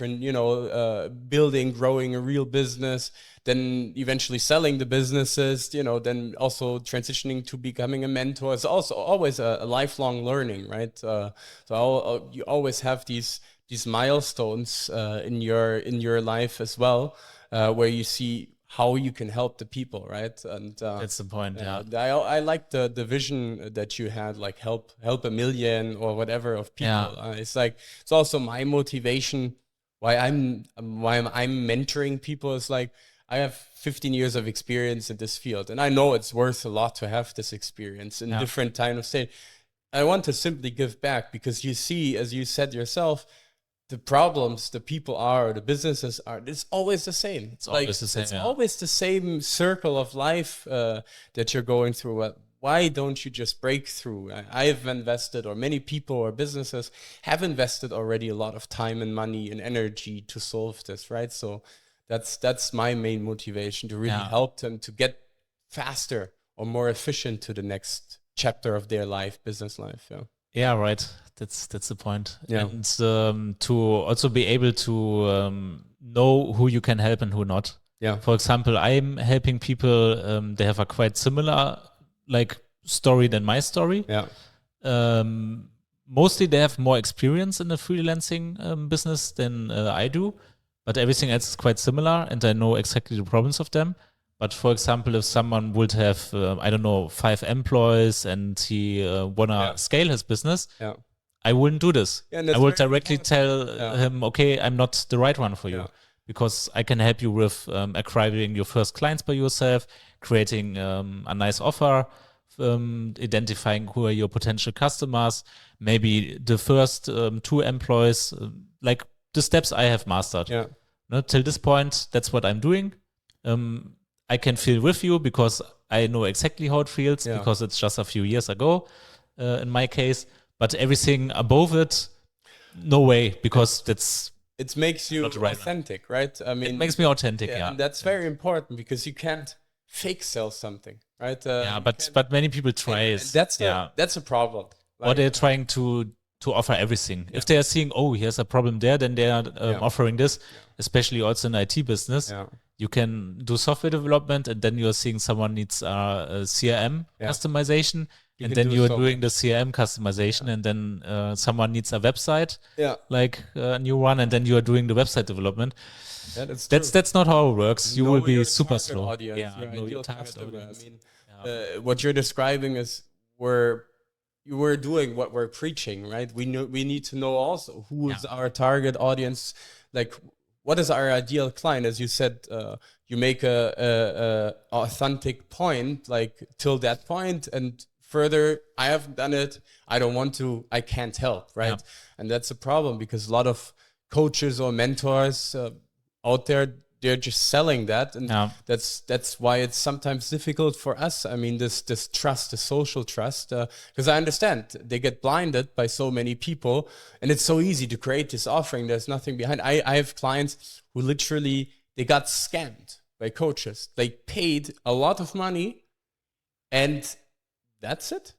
building, growing a real business, then eventually selling the businesses, then also transitioning to becoming a mentor. It's also always a lifelong learning, right? You always have these milestones in your life as well, where you see how you can help the people, right? And that's the point. I like the vision that you had, like help 1 million or whatever of people. It's also my motivation why I'm mentoring people. Is like, I have 15 years of experience in this field, and I know it's worth a lot to have this experience in different time of state. I want to simply give back, because you see, as you said yourself, the problems the people the businesses are, it's always the same. It's always the same. It's always the same circle of life that you're going through. Why don't you just break through? I've invested, or many people or businesses have invested already a lot of time and money and energy to solve this, right? So that's my main motivation, to really help them to get faster or more efficient to the next chapter of their life, business life. Yeah, right. That's the point. Yeah. And to also be able to know who you can help and who not. Yeah. For example, I'm helping people. They have a quite similar story than my story. Yeah. Mostly they have more experience in the freelancing business than I do, but everything else is quite similar, and I know exactly the problems of them. But for example, if someone would have, 5 employees and he wanna scale his business, I wouldn't do this. I would directly tell him, okay, I'm not the right one for you, because I can help you with acquiring your first clients by yourself, creating a nice offer, identifying who are your potential customers, maybe the first 2 employees, like the steps I have mastered. Till this point, that's what I'm doing. I can feel with you because I know exactly how it feels, because it's just a few years ago in my case. But everything above it, no way, because it makes you authentic, right? I mean, it makes me authentic. And that's very important, because you can't fake sell something, right? But many people try. That's a problem. Or they're trying to offer everything. If they are seeing, here's a problem there, then they are offering this, especially also in IT business. You can do software development, and then you're seeing someone needs a CRM customization, and then you're doing the CRM customization, and then someone needs a website, like a new one, and then you are doing the website development. That's not how it works. You will be super slow. Know your target audience. I mean, what you're describing is we're doing what we're preaching, right? We need to know also who is our target audience, like what is our ideal client. As you said, you make a authentic point, like till that point, and further, I haven't done it, I don't want to, I can't help, right? And that's a problem, because a lot of coaches or mentors out there, they're just selling that, and Yeah. that's why it's sometimes difficult for us. I mean, this trust, the social trust, because I understand they get blinded by so many people, and it's so easy to create this offering. There's nothing behind. I have clients who literally they got scammed by coaches. They paid a lot of money, and that's it.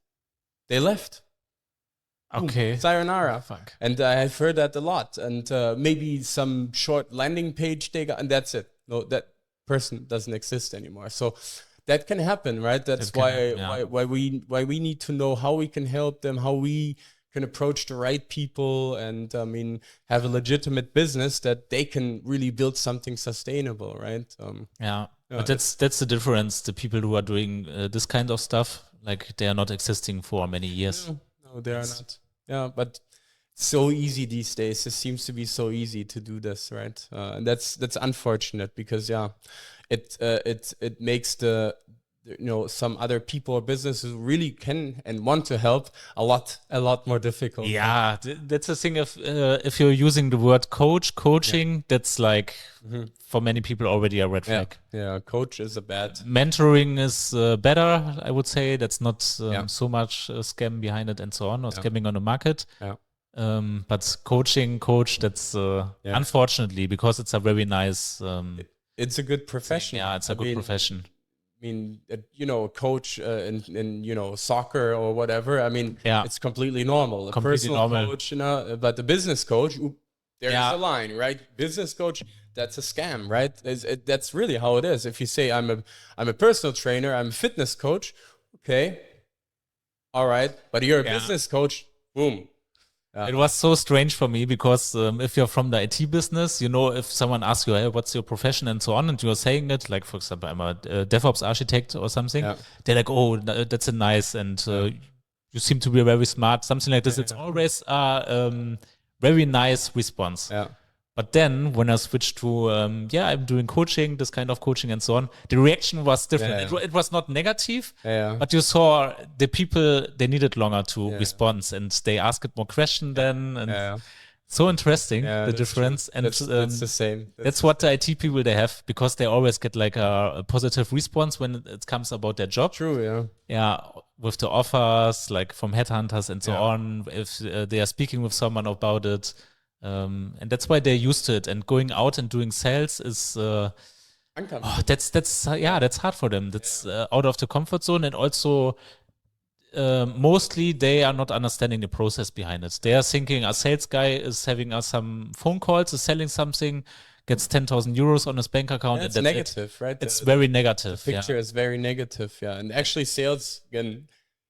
They left. Okay. Sayonara. Oh, fuck. And I've heard that a lot. And maybe some short landing page they got, and that's it. No, that person doesn't exist anymore. So that can happen, right? That's why we need to know how we can help them, how we can approach the right people, and I mean, have a legitimate business that they can really build something sustainable, right? But that's the difference. The people who are doing this kind of stuff, like they are not existing for many years. No, they are not. Yeah, but so easy these days. It seems to be so easy to do this, right? And that's unfortunate because it makes some other people or businesses who really can and want to help a lot more difficult. Yeah, that's the thing. If you're using the word coaching, that's like for many people already a red flag. Yeah, coach is a bad. Mentoring is better, I would say. That's not so much scam behind it and so on, or scamming on the market. Yeah. But coach, that's unfortunately, because it's a very nice. It's a good profession. Yeah, it's a good profession. I mean, a coach in soccer or whatever. I mean, it's completely normal. A personal coach, but the business coach, there's a line, right? Business coach, that's a scam, right? That's really how it is. If you say I'm a personal trainer, I'm a fitness coach, okay, all right, but you're a business coach, boom. Yeah. It was so strange for me because if you're from the IT business, if someone asks you, hey, what's your profession and so on, and you're saying it, like, for example, I'm a DevOps architect or something, they're like, oh, that's a nice, and you seem to be very smart, something like this. It's always a very nice response. Yeah. But then when I switched to, I'm doing coaching, this kind of coaching and so on, the reaction was different. It was not negative, but you saw the people, they needed longer to respond, and they asked more questions then. And so interesting, the difference. True. And that's the same. That's what the IT people they have, because they always get like a positive response when it comes about their job. True, yeah, with the offers, like from headhunters and so on, if they are speaking with someone about it. And that's why they're used to it. And going out and doing sales is that's hard for them. That's out of the comfort zone, and also mostly they are not understanding the process behind it. They are thinking a sales guy is having some phone calls, is selling something, gets 10,000 euros on his bank account. It's negative, right? It's very negative. The picture is very negative, and actually sales, again,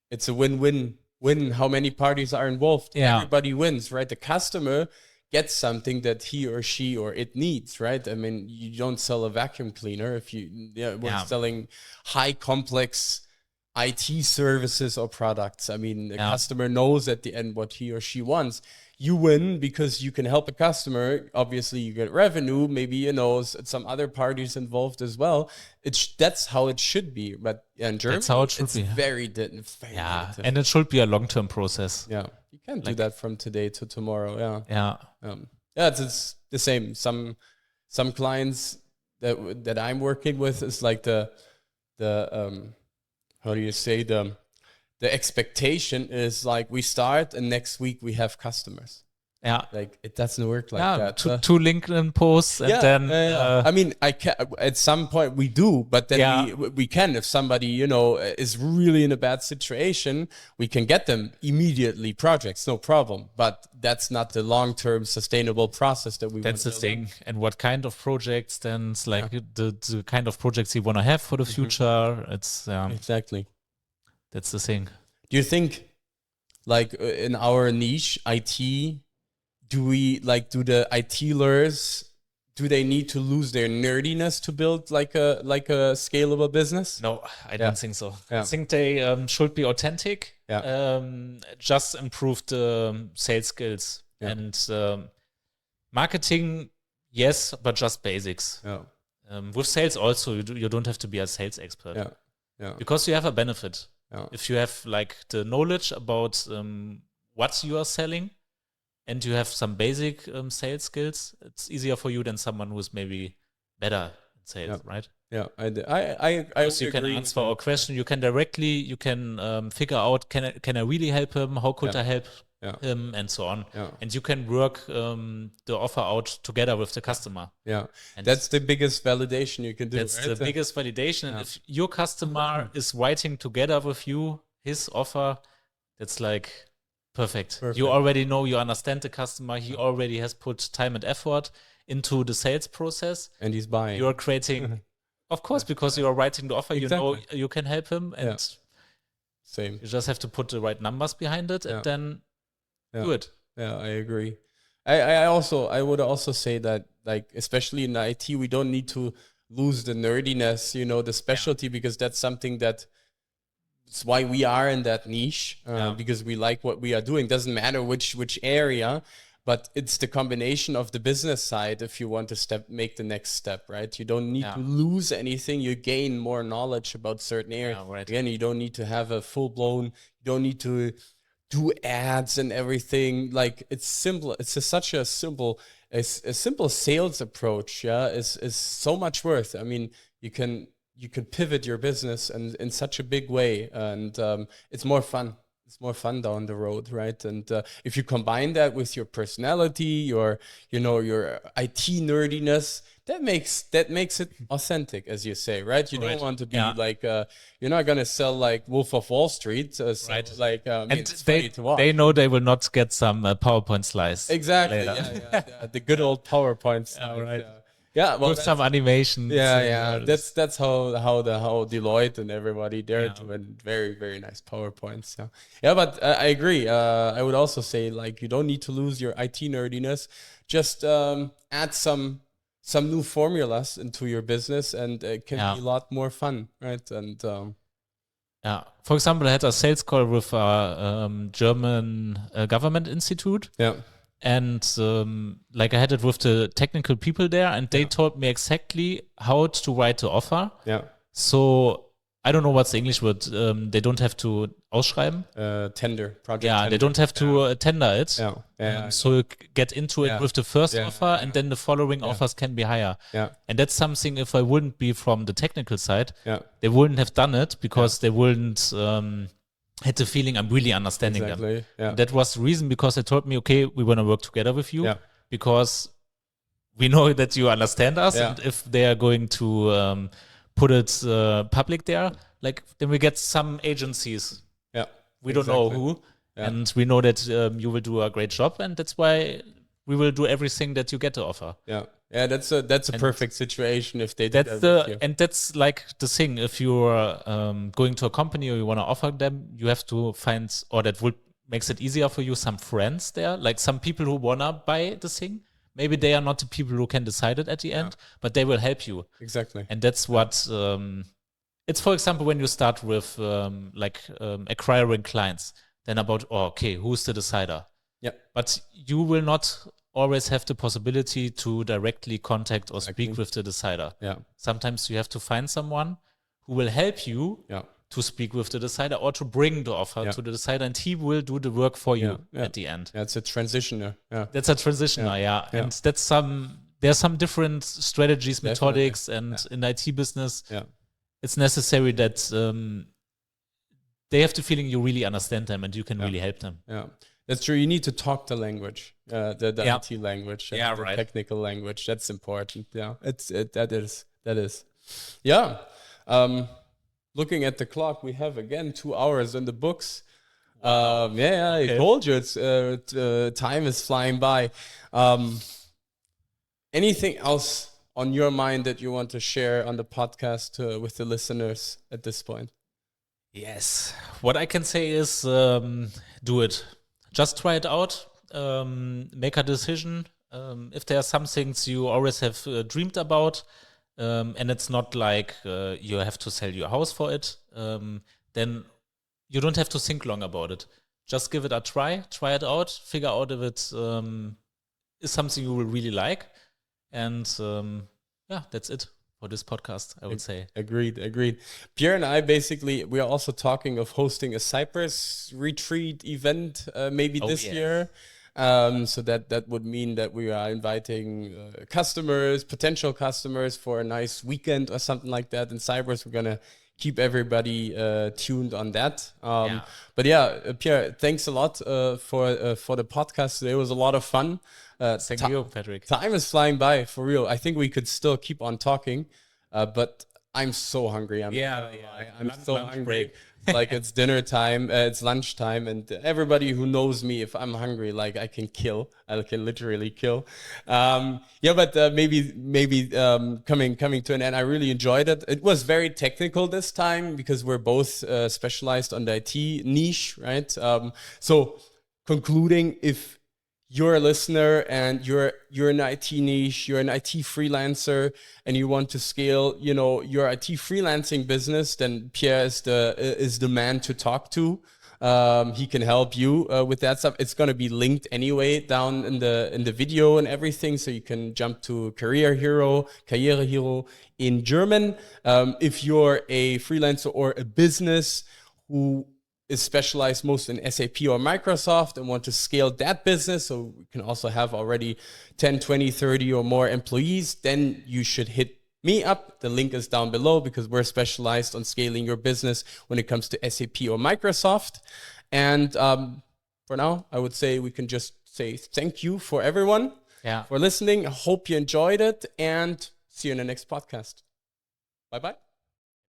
it's a win-win. How many parties are involved? Everybody wins, right? The customer gets something that he or she or it needs, right? I mean, you don't sell a vacuum cleaner if we're selling high complex IT services or products. I mean, the customer knows at the end what he or she wants. You win because you can help a customer. Obviously, you get revenue. Maybe some other parties involved as well. That's how it should be. But in Germany, that's how it should be. Very negative. And it should be a long-term process. Yeah, you can't do that from today to tomorrow. Yeah. It's the same. Some clients that I'm working with is like the how do you say, the expectation is like we start and next week we have customers. Yeah, like it doesn't work like that. Two LinkedIn posts and then. I mean, I can at some point we do, but then we can, if somebody is really in a bad situation, we can get them immediately projects, no problem. But that's not the long-term sustainable process that we. That's the thing. And what kind of projects then? It's like the kind of projects you want to have for the future. It's exactly. That's the thing. Do you think, like in our niche, IT? Do the IT-lers, do they need to lose their nerdiness to build like a scalable business? No, I don't think so. I think they should be authentic. Just improve the sales skills and marketing. Yes, but just basics. With sales also, you don't have to be a sales expert. Because you have a benefit. If you have like the knowledge about what you are selling, and you have some basic sales skills, it's easier for you than someone who's maybe better in sales, right? Yeah, I Because you would can agree answer with our question. You can figure out, can I really help him? How could I help him? And so on. Yeah. And you can work the offer out together with the customer. Yeah, And that's the biggest validation you can do. that's right? the biggest validation. And if your customer is writing together with you his offer, that's like perfect. You already know, you understand the customer. He already has put time and effort into the sales process. And he's buying. You're creating, of course, because you are writing the offer, Exactly. you know you can help him. And same. you just have to put the right numbers behind it and then do it. Yeah, I agree. I would also say that, like, especially in IT, we don't need to lose the nerdiness, the specialty, because that's something that it's why we are in that niche, because we like what we are doing. Doesn't matter which area, but it's the combination of the business side. If you want to make the next step, right? You don't need to lose anything. You gain more knowledge about certain areas. Right. Again, you don't need to have a full-blown, you don't need to do ads and everything. Like, it's simple. It's such a simple sales approach. Yeah, is so much worth. I mean, you can pivot your business and in such a big way, and it's more fun. It's more fun down the road, right? And if you combine that with your personality, your IT nerdiness, that makes it authentic, as you say, right? You don't want to be like, you're not gonna sell like Wolf of Wall Street, right? Like, and it's funny to watch. They know they will not get some PowerPoint slides. Exactly. The good old PowerPoint slides. Right. Yeah, well, with some animation. That's how Deloitte and everybody, they're doing very, very nice PowerPoints. But I agree. I would also say, like, you don't need to lose your IT nerdiness. Just add some new formulas into your business, and it can be a lot more fun, right? And for example, I had a sales call with a German government institute. Yeah. And like I had it with the technical people there, and they told me exactly how to write the offer. Yeah. So I don't know what's the English word. They don't have to ausschreiben. Tender. Project tender. They don't have to tender it. So you get into it with the first offer, and then the following offers can be higher. Yeah. And that's something, if I wouldn't be from the technical side, they wouldn't have done it, because they wouldn't had the feeling I'm really understanding them. Yeah. That was the reason, because they told me, okay, we want to work together with you because we know that you understand us. And if they are going to put it public there, like, then we get some agencies. Yeah. We don't know who. And we know that you will do a great job. And that's why we will do everything that you get to offer. Yeah. Yeah, that's a perfect situation if they do that's and that's like the thing. If you're going to a company or you want to offer them, you have to find, or that would makes it easier for you, some friends there, like some people who wanna buy the thing. Maybe they are not the people who can decide it at the end, but they will help you. Exactly. And that's what it's, for example, when you start with acquiring clients, then about, who's the decider? Yeah. But you will not always have the possibility to directly contact or speak with the decider. Yeah. Sometimes you have to find someone who will help you to speak with the decider, or to bring the offer to the decider, and he will do the work for you at the end. Yeah, it's a transitioner. Yeah. That's a transitioner, And there's some different strategies, methodics, and in the IT business, it's necessary that they have the feeling you really understand them and you can really help them. Yeah. That's true. You need to talk the language, the IT language, the technical language. That's important. Yeah, that is. Yeah. Looking at the clock, we have again 2 hours in the books. I told you it's time is flying by. Anything else on your mind that you want to share on the podcast with the listeners at this point? Yes. What I can say is do it. Just try it out, make a decision. If there are some things you always have dreamed about, and it's not like you have to sell your house for it, then you don't have to think long about it. Just give it a try it out, figure out if it is something you will really like. And that's it for this podcast, I would say. Agreed. Pierre and I, basically, we are also talking of hosting a Cyprus retreat event maybe this year. So that would mean that we are inviting potential customers for a nice weekend or something like that in Cyprus. We're gonna keep everybody tuned on that. But yeah, Pierre, thanks a lot for the podcast today. It was a lot of fun. Thank you, Patrick. Time is flying by, for real. I think we could still keep on talking, but I'm so hungry. I'm so hungry. Break. Like it's dinner time, it's lunchtime, and everybody who knows me, if I'm hungry, like I can literally kill. But maybe coming to an end, I really enjoyed it. It was very technical this time because we're both specialized on the IT niche, right? So concluding, if you're a listener and you're an IT niche, you're an IT freelancer, and you want to scale, your IT freelancing business, then Pierre is the man to talk to. He can help you with that stuff. It's going to be linked anyway down in the video and everything, so you can jump to Karrieehero in German. If you're a freelancer or a business who is specialized most in SAP or Microsoft and want to scale that business, so we can also have already 10, 20, 30 or more employees, then you should hit me up. The link is down below because we're specialized on scaling your business when it comes to SAP or Microsoft. And for now, I would say we can just say thank you for everyone for listening. I hope you enjoyed it, and see you in the next podcast. Bye-bye.